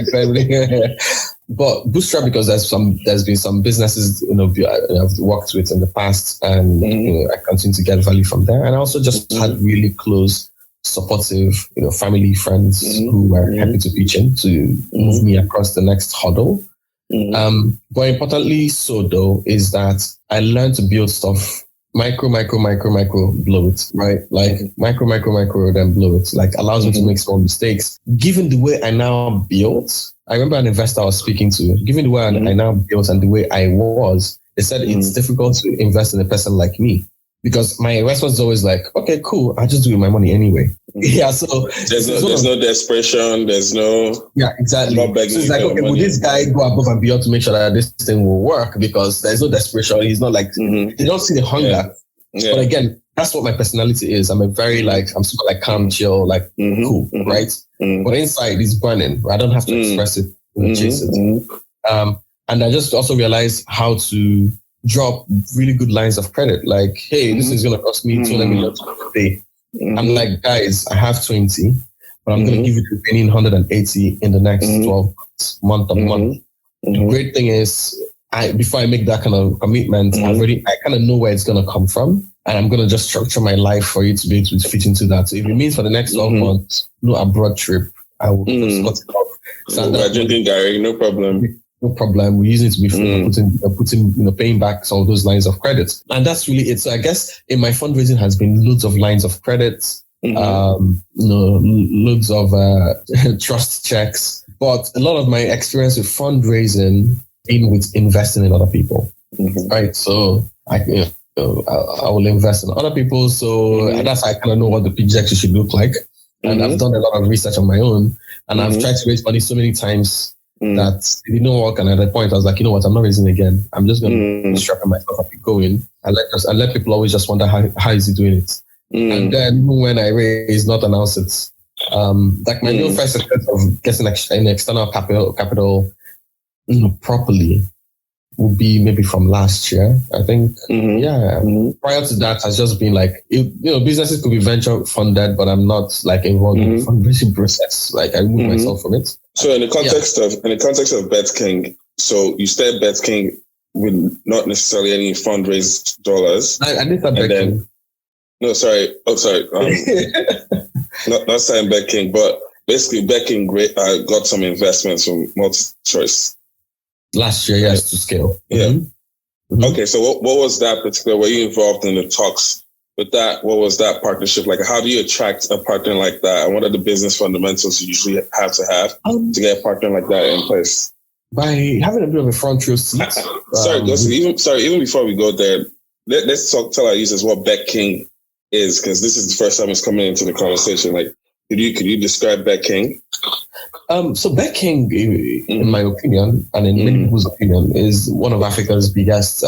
But bootstrap because there's been some businesses I've worked with in the past, and I continue to get value from there. And I also just had really close, supportive, family, friends who were happy to pitch in to move me across the next hurdle. But importantly so though is that I learned to build stuff micro, blow it, right? Like micro, then blow it. Like allows me to make small mistakes. Given the way I now built, I remember an investor I was speaking to, given the way I now built and the way I was, they said it's difficult to invest in a person like me. Because my response is always like, okay, cool, I'll just do it with my money anyway. Yeah, so there's no desperation, there's no exactly. So it's like, okay, will this guy go above and beyond to make sure that this thing will work? Because there's no desperation. He's not like you don't see the hunger. Yeah. But again, that's what my personality is. I'm a very I'm super calm, chill, cool, right? But inside it's burning. I don't have to express it, chase it. And I just also realized how to drop really good lines of credit. Like, hey, this is going to cost me 200 million a day. I'm like, guys, I have 20, but I'm going to give you the remaining 180 in the next 12 months, month. The great thing is, before I make that kind of commitment, I kind of know where it's going to come from. And I'm going to just structure my life for you to be able to fit into that. So if it means for the next 12 months, no abroad trip, I will just cut it off. So we're drinking Gary, no problem. No problem. We're using it to be putting, paying back some of those lines of credit. And that's really it. So I guess in my fundraising has been loads of lines of credit, loads of trust checks. But a lot of my experience with fundraising in with investing in other people, right? So I will invest in other people. So that's how I kind of know what the project should look like. And I've done a lot of research on my own. And I've tried to raise money so many times that it didn't work. And at that point, I was like, you know what? I'm not raising again. I'm just going to strap myself up and going. And let people always just wonder how is he doing it? And then when I raise, not announce it. Like my real first attempt of getting an external capital properly would be maybe from last year. I think, prior to that has just been like, businesses could be venture funded, but I'm not like involved in the fundraising process. Like I remove myself from it. So in the context of Betking, so you started Betking with not necessarily any fundraised dollars. I did that Betking. No, sorry. Oh, sorry. Not saying Betking, but basically Betking got some investments from MultiChoice. Last year, yes, to scale. Yeah. Okay, so what was that particular? Were you involved in the talks with that? What was that partnership like? How do you attract a partner like that? And what are the business fundamentals you usually have to get a partner like that in place? By having a bit of a front row seat. Even before we go there, let's tell our users what Betking is, because this is the first time it's coming into the conversation. Like, could you describe Betking? So Betking, in my opinion, and in many people's opinion, is one of Africa's biggest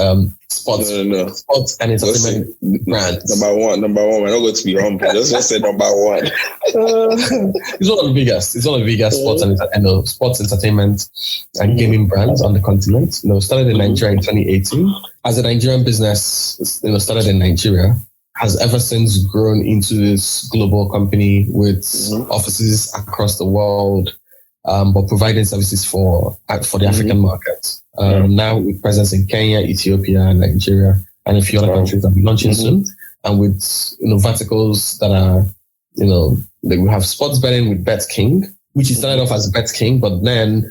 sports and entertainment brands. Number one. We're not going to be humble. Let's just say number one. It's one of the biggest. It's one of the biggest sports entertainment and gaming brands on the continent. Started in Nigeria in 2018 as a Nigerian business. Started in Nigeria. Has ever since grown into this global company with offices across the world, but providing services for the African market. Now with presence in Kenya, Ethiopia, Nigeria, and a few other countries that we're launching soon. And with verticals that are, we have sports betting with Betking, which started off as Betking, but then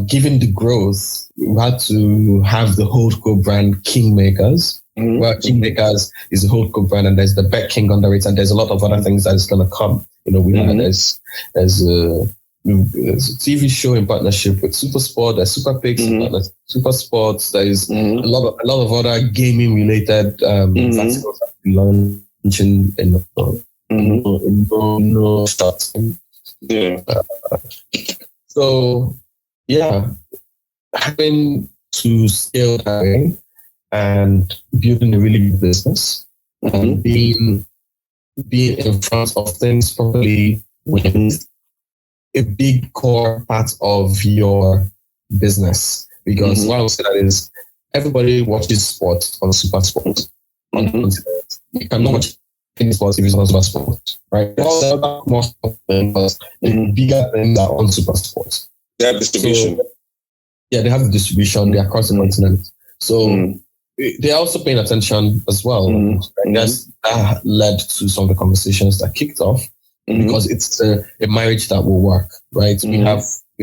given the growth, we had to have the holdco brand KingMakers. Well, KingMakers is a whole brand, and there's the Betking under it, and there's a lot of other things that's going to come. There's a TV show in partnership with SuperSport, there's Super Picks, Super Sports, there's a lot of other gaming related verticals that we're launching in no start. Having to scale that way and building a really good business and being in front of things properly wins a big core part of your business. Because what I would say that is, everybody watches sports on Super Sport. On the internet. You cannot watch any sports if it's on Super Sport, right? The bigger things are on Super Sport. They have distribution. So, they have the distribution. They're across the continent. So they're also paying attention as well. I guess that led to some of the conversations that kicked off because it's a marriage that will work, right? We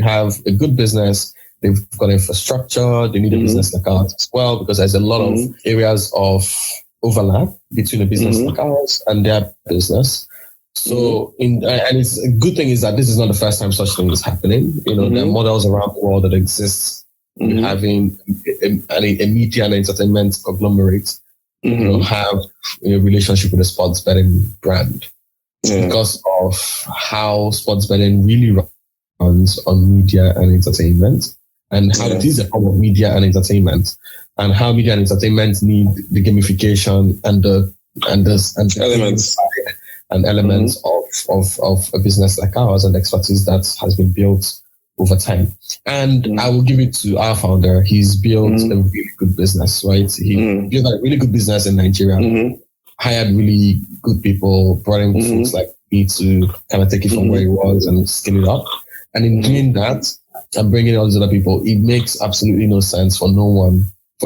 have a good business. They've got infrastructure. They need a business like ours as well because there's a lot of areas of overlap between a business like ours and their business. So, and it's a good thing is that this is not the first time such thing is happening. You know, there are models around the world that exist. Having a media and entertainment conglomerate, have a relationship with a sports betting brand because of how sports betting really runs on media and entertainment, and how it is a form of media and entertainment, and how media and entertainment need the gamification and the elements and elements of a business like ours and the expertise that has been built over time. And I will give it to our founder. He's built a really good business, right? He built a really good business in Nigeria, hired really good people, brought in folks like me to kind of take it from where he was and scale it up. And in doing that and bringing all these other people, it makes absolutely no sense for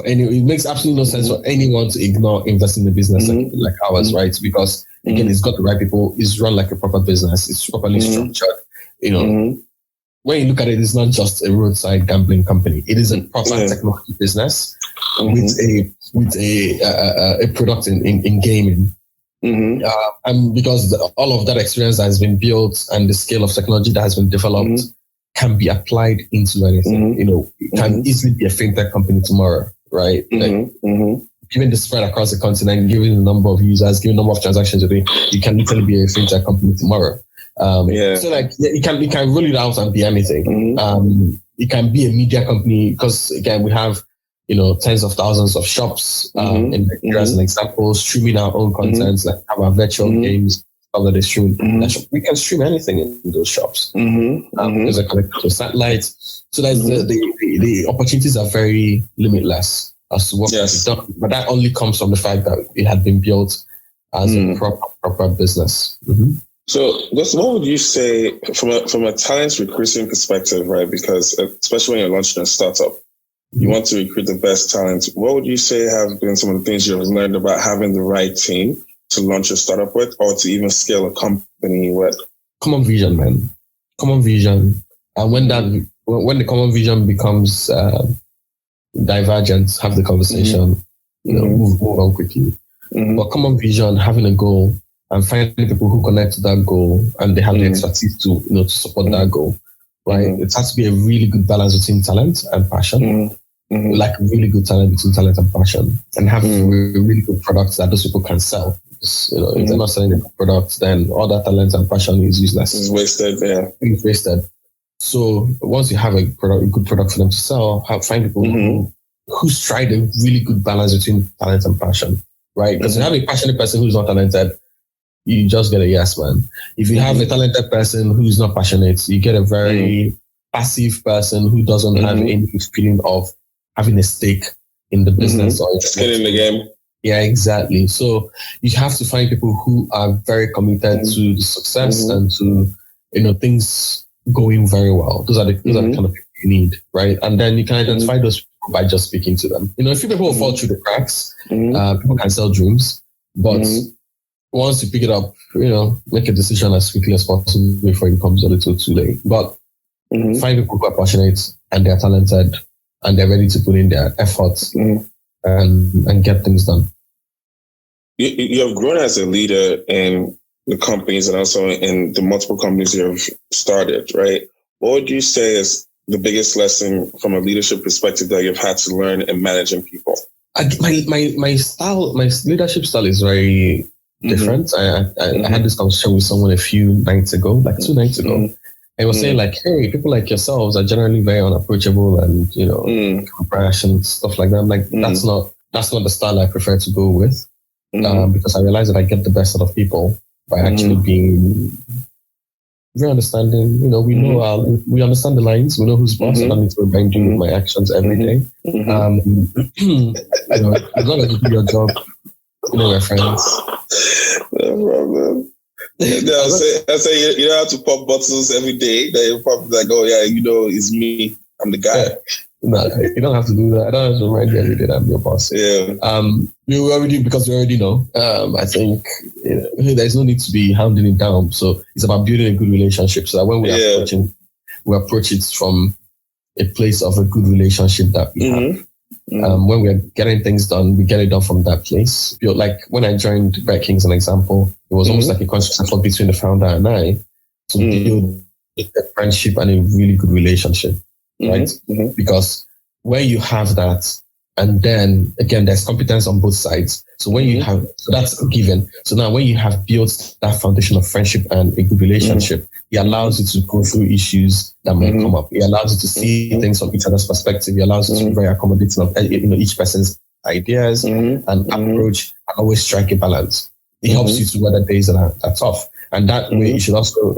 it makes absolutely no sense for anyone to ignore investing in a business like ours, right? Because again, it's got the right people, it's run like a proper business, it's properly structured, you know. When you look at it, it's not just a roadside gambling company. It is a proper technology business with a product in gaming. And because all of that experience that has been built and the scale of technology that has been developed can be applied into anything. You know, it can easily be a fintech company tomorrow, right? Given the spread across the continent, given the number of users, given the number of transactions you're doing, you can literally be a fintech company tomorrow. So like you can roll it out and be anything. It can be a media company because again we have tens of thousands of shops in Nigeria as an example, streaming our own content, like have our virtual games that they stream. We can stream anything in those shops. There's a connected to satellites, so that's the opportunities are very limitless as to what can be done. But that only comes from the fact that it had been built as a proper business. So, what would you say from a talent recruiting perspective, right? Because especially when you're launching a startup, you want to recruit the best talent. What would you say have been some of the things you've learned about having the right team to launch a startup with, or to even scale a company with? Common vision, man. Common vision, and when the common vision becomes divergent, have the conversation. Move on quickly. But common vision, having a goal, and finding people who connect to that goal and they have the expertise to support that goal, right? It has to be a really good balance between talent and passion, like a really good talent between talent and passion, and have a really good products that those people can sell. Because, if they're not selling the products, then all that talent and passion is useless. It's wasted, It's wasted. So once you have a good product for them to sell, find people who strike a really good balance between talent and passion, right? Because you have a passionate person who's not talented, you just get a yes man. If you have a talented person who's not passionate, you get a very passive person who doesn't have any feeling of having a stake in the business or skin in the game. Yeah, exactly. So you have to find people who are very committed to the success and to things going very well. Those are the kind of people you need, right? And then you can identify those people by just speaking to them. A few people will fall through the cracks. People can sell dreams, but once you pick it up, make a decision as quickly as possible before it becomes a little too late. But find people who are passionate and they're talented and they're ready to put in their efforts and get things done. You have grown as a leader in the companies and also in the multiple companies you have started, right? What would you say is the biggest lesson from a leadership perspective that you've had to learn in managing people? My leadership style is very different. I had this conversation with someone a few nights ago, like 2 nights ago. And he was saying like, hey, people like yourselves are generally very unapproachable and, brash and stuff like that. I'm like, that's not the style I prefer to go with. Because I realize that I get the best out of people by actually being very understanding. You know, we know we understand the lines. We know who's boss. I don't need to remind you with my actions every day. You know, as long as you do your job, you know, we're friends. No problem. I say you don't have to pop bottles every day. They pop like, oh yeah, you know, it's me. I'm the guy. Yeah. No, you don't have to do that. I don't have to remind you every day that I'm your boss. Yeah. You already, because you already know. I think there's no need to be hounding it down. So it's about building a good relationship. So that when we approach it from a place of a good relationship that we have. When we're getting things done, we get it done from that place. Like when I joined Betking, as an example, it was almost like a conscious effort between the founder and I to build a friendship and a really good relationship, right? Because when you have that, and then again, there's competence on both sides. So when you have, so that's given. So now when you have built that foundation of friendship and a good relationship, it allows you to go through issues that might come up. It allows you to see things from each other's perspective. It allows you to be very accommodating of each person's ideas and approach, and always strike a balance. It helps you to weather days that are tough. And that way you should also,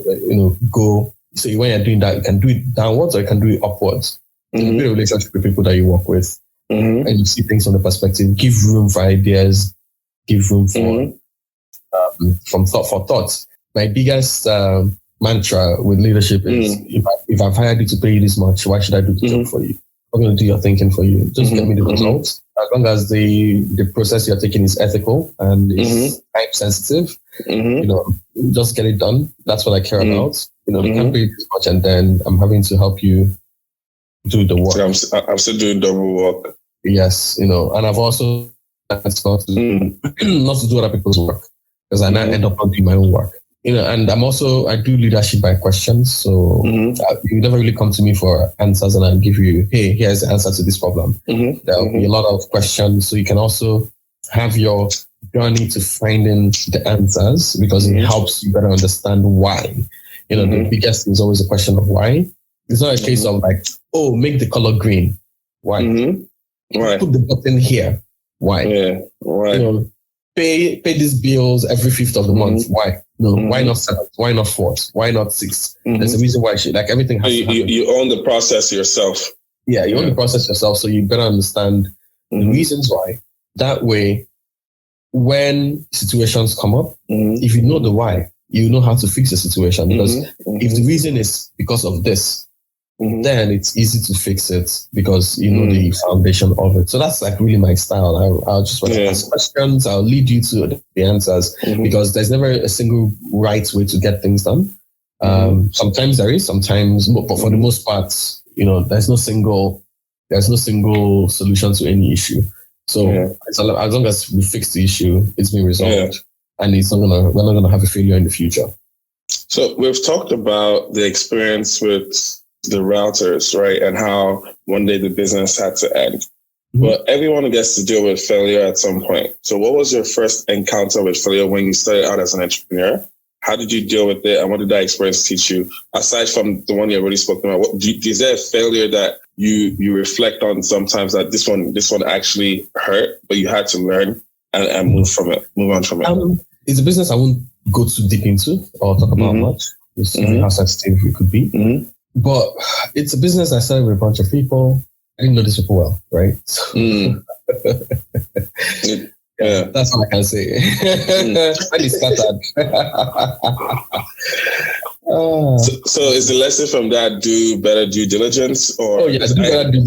go. So when you're doing that, you can do it downwards or you can do it upwards. You build a relationship with people that you work with. And you see things from the perspective, give room for ideas, give room for thoughts. My biggest mantra with leadership is if I've hired you to pay you this much, why should I do the job for you? I'm going to do your thinking for you. Just get me the results. As long as the process you're taking is ethical and is time sensitive, just get it done. That's what I care about. We can't pay you this much and then I'm having to help you do the work. I'm still doing double work. Yes, and I've also not to do other people's work because I now end up not doing my own work. And I do leadership by questions. So you never really come to me for answers and I'll give you, hey, here's the answer to this problem. There'll be a lot of questions. So you can also have your journey to finding the answers because it helps you better understand why. The biggest thing is always a question of why. It's not a case of like, oh, make the color green. Why? Why? Put the button here. Why? Yeah. Why? Pay these bills every 5th of the month. Why? No. Why not 7th? Why not 4th? Why not 6th? There's a reason why everything has to happen. You own the process yourself. Yeah, you own the process yourself, so you better understand the reasons why. That way, when situations come up, if you know the why, you know how to fix the situation. Because if the reason is because of this, then it's easy to fix it because you know the foundation of it. So that's like really my style. I'll just ask questions. I'll lead you to the answers because there's never a single right way to get things done. Sometimes there is, but for the most part, there's no single solution to any issue. So as long as we fix the issue, it's been resolved, and we're not gonna have a failure in the future. So we've talked about the experience with the routers, right? And how one day the business had to end. But everyone gets to deal with failure at some point. So what was your first encounter with failure when you started out as an entrepreneur? How did you deal with it? And what did that experience teach you? Aside from the one you already spoken about, is there a failure that you reflect on sometimes that this one actually hurt, but you had to learn and move on from it? It's a business I won't go too deep into or talk about much. Just how sensitive it could be. But it's a business I started with a bunch of people. I didn't know these people well, right? That's all I can say. When it started. So is the lesson from that do better due diligence? Or do better due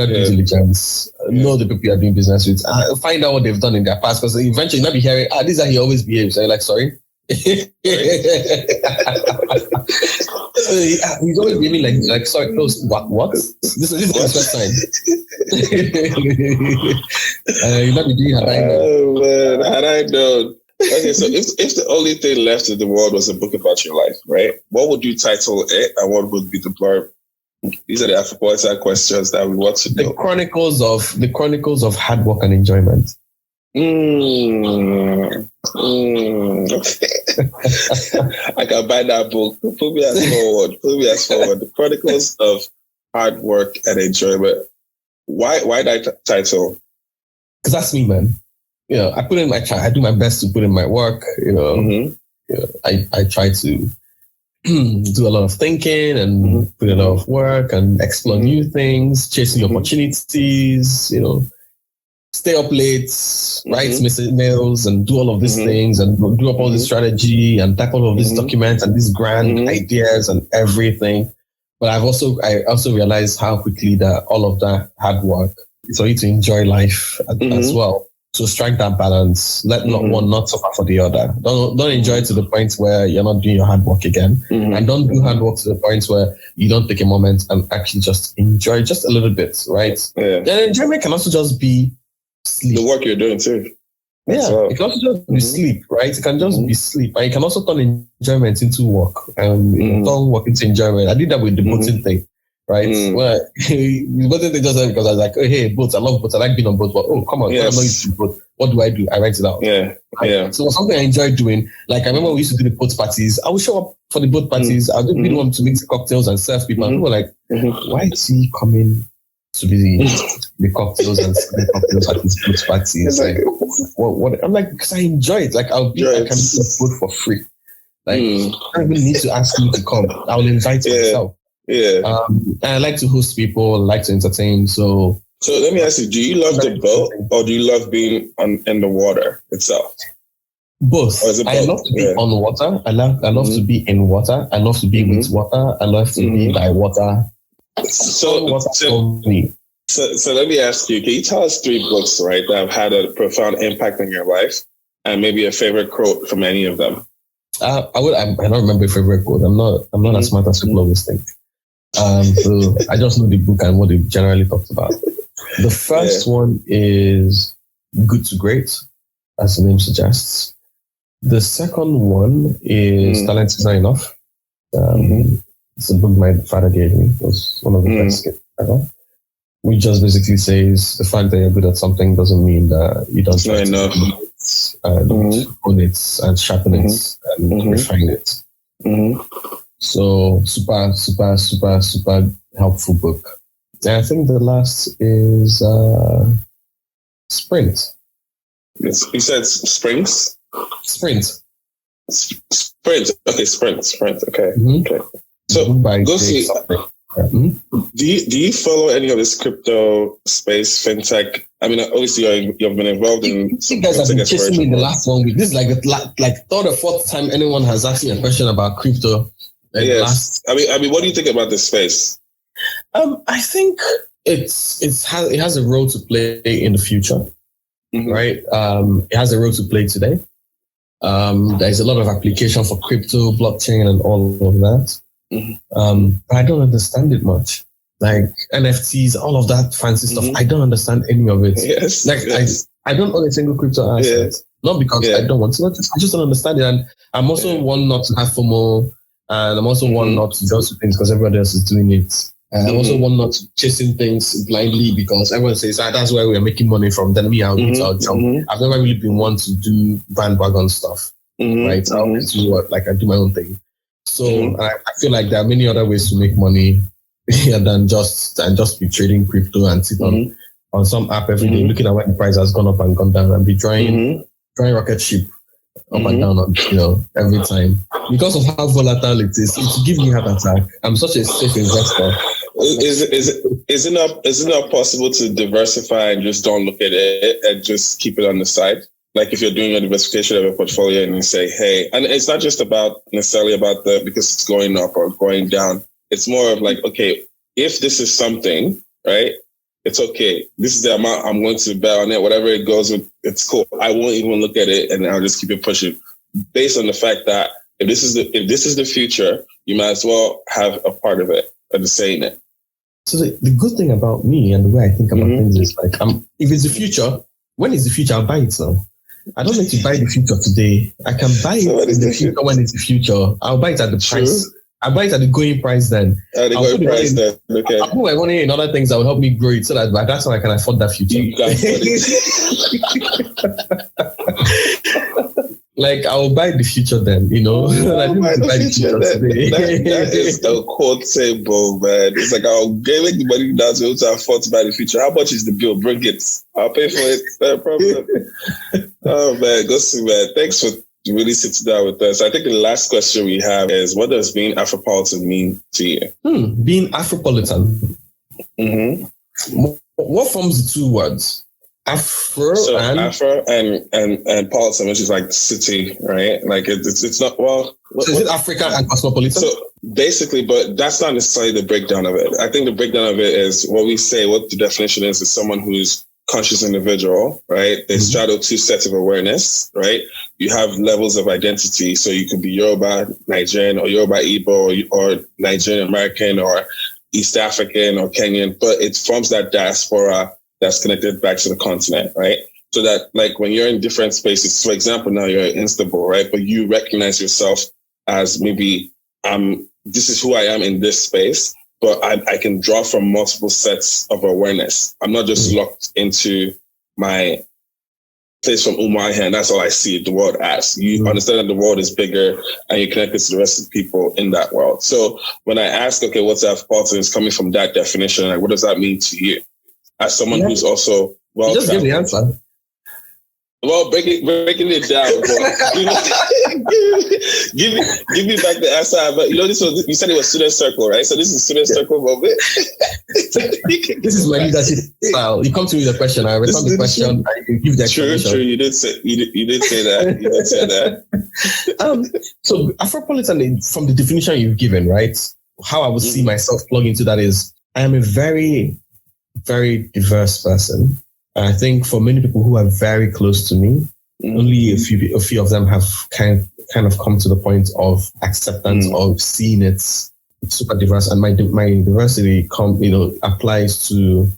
diligence. Know the people you're doing business with. Find out what they've done in their past because eventually you'll not be hearing, this is how he always behaves. So you're like, sorry? He's always behaving like sorry, close. What? This is the first time. You might be doing had I known. Oh man, had I known. Okay, so if the only thing left in the world was a book about your life, right? What would you title it, and what would be the blurb? These are the Afropolitan questions that we want to know. The chronicles of hard work and enjoyment. Okay. I can buy that book. Put me as forward. The Chronicles of Hard Work and Enjoyment. Why that title? Because that's me, man. I do my best to put in my work. I try to do a lot of thinking and put a lot of work and explore new things, chasing opportunities, stay up late, write emails and do all of these things and do up all this strategy and type all of these documents and these grand ideas and everything. But I also realized how quickly that all of that hard work is for you to enjoy life as well. So strike that balance. Let not one not suffer for the other. Don't enjoy it to the point where you're not doing your hard work again. And don't do hard work to the point where you don't take a moment and actually just enjoy just a little bit, right? Yeah. And enjoyment can also just be sleep. The work you're doing too. It can also just be sleep, right? It can just be sleep. And you can also turn enjoyment into work and turn work into enjoyment. I did that with the boating thing. Right? Well, it wasn't just because I was like, oh, hey, boats, I love boats, I like being on boats, but come on, I know you should boat. What do? I write it out. So it was something I enjoyed doing. Like I remember we used to do the boat parties. I would show up for the boat parties. I would be the one to mix cocktails and serve people. And people were like, why is he coming to be the cocktails and serving cocktails at these boat parties? Like, what? I'm like, because I enjoy it. Like I can do a boat for free. Like I don't even need to ask you to come. I will invite myself. And I like to host people, I like to entertain. So let me ask you, do you love the boat or do you love being in the water itself? Both. I love to be on water. I love to be in water. I love to be with water. I love to be by water. So let me ask you, can you tell us 3 books, right, that have had a profound impact on your life and maybe a favorite quote from any of them? I don't remember a favorite quote. I'm not as smart as people always think. So I just know the book and what it generally talks about. The first one is Good to Great, as the name suggests. The second one is Talent is Not Enough. It's a book my father gave me. It was one of the best gifts ever. Which just basically says the fact that you're good at something doesn't mean that you don't try to own it and sharpen it and refine it. So super, super, super, super helpful book. And I think the last is Sprint. You said Springs? Sprint. Sprint. Okay, Sprint. Okay. Okay. So, Gossy, do you follow any of this crypto space, fintech? I mean, obviously you've been involved in. You guys have been chasing me in the last 1 week. This is like third or fourth time anyone has asked me a question about crypto. Yes. I mean, what do you think about this space? I think it has a role to play in the future, right? It has a role to play today. There's a lot of application for crypto, blockchain, and all of that. But I don't understand it much. Like NFTs, all of that fancy stuff. I don't understand any of it. I don't own a single crypto asset. Not because I don't want to. I just don't understand it. And I'm also one not to have FOMO. And I'm also one not to just do things because everybody else is doing it. And I'm also one not to chasing things blindly because everyone says, that's where we're making money from. Then I'll jump. I've never really been one to do bandwagon stuff. Right? I do my own thing. So I feel like there are many other ways to make money than just be trading crypto and sit on some app every day, looking at when the price has gone up and gone down and be trying rocket ship up and down, every time. Because of how volatile it is, it gives me heart attack. I'm such a safe investor. Is it not possible to diversify and just don't look at it and just keep it on the side? Like if you're doing a diversification of your portfolio and you say, hey, and it's not just necessarily about because it's going up or going down. It's more of like, okay, if this is something, right? It's okay. This is the amount I'm going to bet on it. Whatever it goes with, it's cool. I won't even look at it and I'll just keep it pushing based on the fact that if this is the future, you might as well have a part of it and say in it. So the good thing about me and the way I think about things is like, if it's the future, when is the future? I'll buy it now. I don't need to buy the future today. I can buy it in the future when it's the future. I'll buy it at the price. I'll buy it at the going price then. At the going price then. Okay. I'll put my money in other things that will help me grow it so that by that time I can afford that future. You can afford it. Like I will buy the future then, I didn't buy the future today. That is the quotable, man. It's like I'll give the money now to be able to afford to buy the future. How much is the bill? Bring it. I'll pay for it. No problem. Oh man, Gossy, man. Thanks really sit down with us. I think the last question we have is, what does being Afropolitan mean to you? Being Afropolitan. What forms the two words? Afro and Politan, which is like city, right? Like it's not, well... So is it Africa and cosmopolitan? So basically, but that's not necessarily the breakdown of it. I think the breakdown of it is what the definition is someone who's conscious individual, right? They straddle two sets of awareness, right? You have levels of identity. So you could be Yoruba, Nigerian, or Yoruba Igbo, or Nigerian American, or East African, or Kenyan, but it forms that diaspora that's connected back to the continent, right? So that, like, when you're in different spaces, for example, now you're in Istanbul, right? But you recognize yourself as maybe, this is who I am in this space, but I can draw from multiple sets of awareness. I'm not just locked into my place from Umuahia, and that's all I see the world as. You understand that the world is bigger, and you're connected to the rest of the people in that world. So when I ask, okay, what's Afropolitan, is coming from that definition, like, what does that mean to you? As someone who's also well, just give the answer. Well, breaking it down, give me back the answer. But you said it was student circle, right? So this is student circle moment. This is my leadership style. You come to me with a question, I respond to the question, and you give the explanation. True. You did say that. You did say that. So Afropolitan, from the definition you've given, right? How I would see myself plug into that is, I am a very, very diverse person. I think for many people who are very close to me, only a few of them have kind of come to the point of acceptance of seeing it's super diverse. And my diversity applies to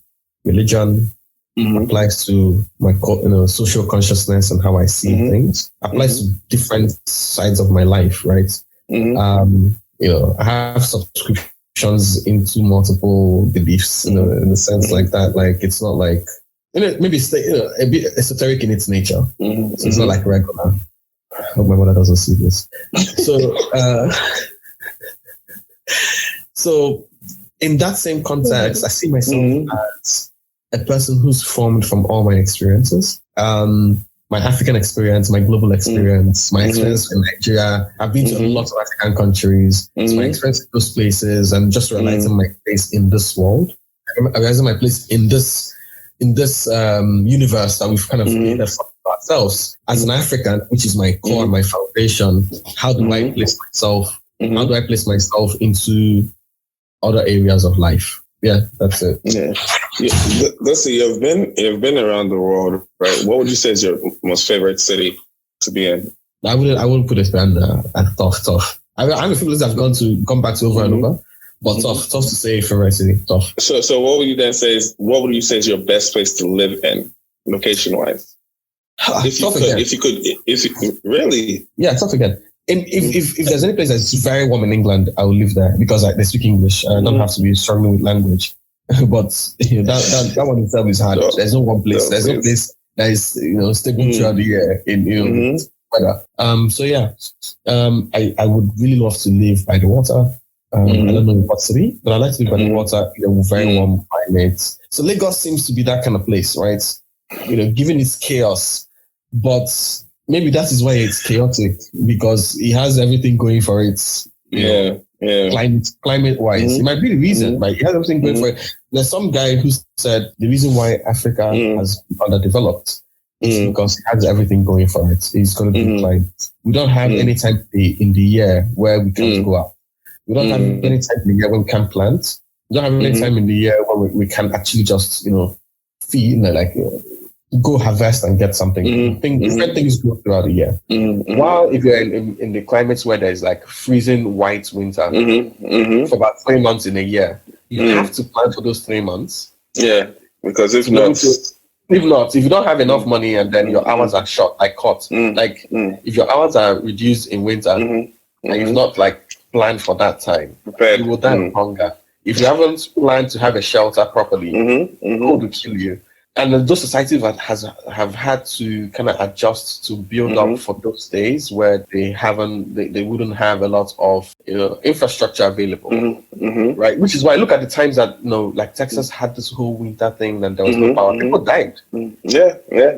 religion, applies to my social consciousness and how I see things, applies to different sides of my life, right? I have subscriptions into multiple beliefs in a sense like that. Like, it's not like, maybe it's a bit esoteric in its nature. So it's not like regular. I hope my mother doesn't see this. So in that same context, I see myself as a person who's formed from all my experiences. My African experience, my global experience, my experience in Nigeria. I've been to a lot of African countries. So my experience in those places, and just realizing my place in this world, realizing my place in this universe that we've kind of created for ourselves. As an African, which is my core and my foundation, how do I place myself? How do I place myself into other areas of life? Yeah, that's it. Listen, you've been around the world, right? What would you say is your most favorite city to be in? I wouldn't put it at tough. I know people that have gone back to over and over. But tough to say favorite city. Tough. So what would you then say is your best place to live in, location wise? If you could really? Yeah, tough again. If there's any place that's very warm in England, I will live there because they speak English. I don't have to be struggling with language. But that one itself is hard. There's no one place. There's no place that is stable throughout the year in weather. I would really love to live by the water. I don't know what city, but I like to live by the water, very warm climates. So Lagos seems to be that kind of place, right? Given its chaos, but maybe that is why it's chaotic, because it has everything going for it. Climate wise, it might be the reason. Like, it has everything going for it. There's some guy who said the reason why Africa has been underdeveloped is because it has everything going for it. It's going to be climate. We don't have any time in the year where we can't go out. We don't have any time in the year when we can plant. We don't have any time in the year when we can actually just, feed, go harvest and get something. Different things go throughout the year. While if you're in the climates where there's like freezing white winter for about 3 months in a year, you have to plan for those 3 months. Yeah, because if you don't have enough money and then your hours are short, if your hours are reduced in winter and you've not planned for that time, you will die of hunger. If you haven't planned to have a shelter properly, cold will kill you. And those societies have had to kind of adjust to build up for those days where they wouldn't have a lot of infrastructure available, right? Which is why I look at the times that Texas had this whole winter thing and there was no power. People died. Yeah,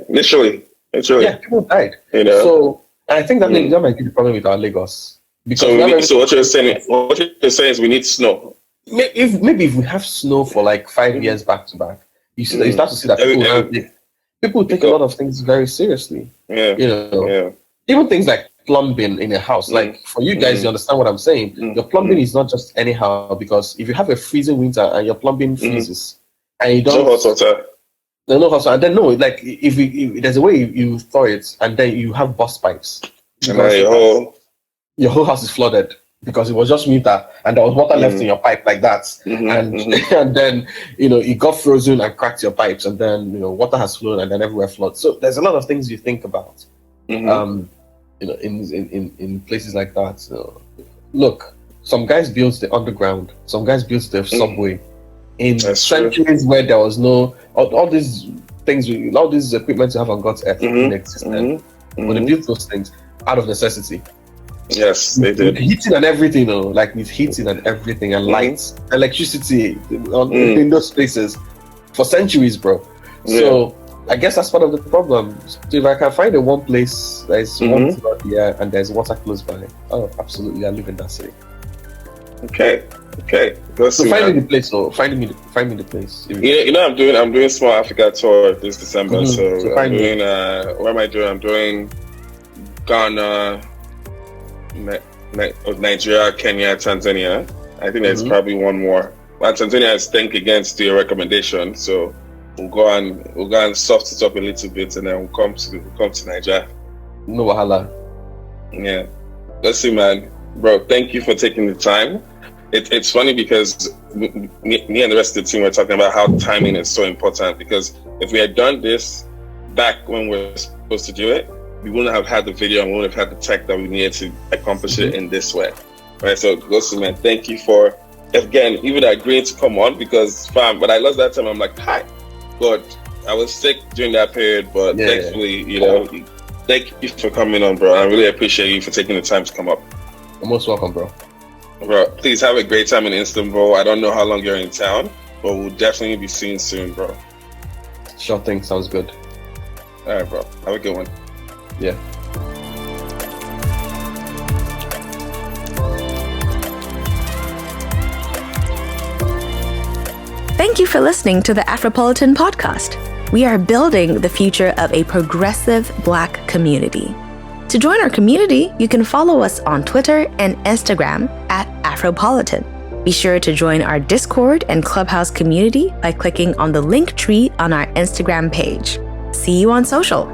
literally. Yeah, people died. So I think that might be the problem with our Lagos. Because so what you're saying is we need snow. Maybe if we have snow for like 5 years back to back, you start to see that people take a lot of things very seriously. Yeah. You know, even things like plumbing in a house. Like for you guys, you understand what I'm saying. Your plumbing is not just anyhow, because if you have a freezing winter and your plumbing freezes and you don't hot water. No hot water. And then like if there's a way you thaw it and then you have burst pipes. And your whole house is flooded because it was just winter and there was water left in your pipe like that. And then, it got frozen and cracked your pipes, and then, water has flowed and then everywhere floods. So there's a lot of things you think about, in places like that. So, look, some guys built the underground, some guys built the subway in centuries where there was no, all these things, all these equipment you have on God's earth didn't exist then. But they built those things out of necessity. Yes, they did. With heating and everything, like with heating and everything and lights, electricity in those places for centuries, bro. So I guess that's part of the problem. So if I can find one place that is warm throughout the year and there's water close by, oh, absolutely, I live in that city. Okay. So find me the place. Find me the place. I'm doing Small Africa tour this December. So I'm doing. What am I doing? I'm doing Ghana, Nigeria, Kenya, Tanzania. I think there's probably one more. But Tanzania is think against your recommendation, so we'll go and soft it up a little bit, and then we'll come to Nigeria. No wahala. Yeah, let's see, man, bro. Thank you for taking the time. It's funny because me and the rest of the team were talking about how timing is so important. Because if we had done this back when we were supposed to do it, we wouldn't have had the video and we wouldn't have had the tech that we needed to accomplish it in this way. Right? So, Gossy, man, thank you for, again, even agreeing to come on, because, but I lost that time. I'm like, hi. God, I was sick during that period, but thankfully, thank you for coming on, bro. I really appreciate you for taking the time to come up. You're most welcome, bro. Bro, please have a great time in Istanbul. I don't know how long you're in town, but we'll definitely be seeing soon, bro. Sure thing. Sounds good. All right, bro. Have a good one. Yeah. Thank you for listening to the Afropolitan Podcast. We are building the future of a progressive Black community. To join our community, you can follow us on Twitter and Instagram at Afropolitan. Be sure to join our Discord and Clubhouse community by clicking on the link tree on our Instagram page. See you on social.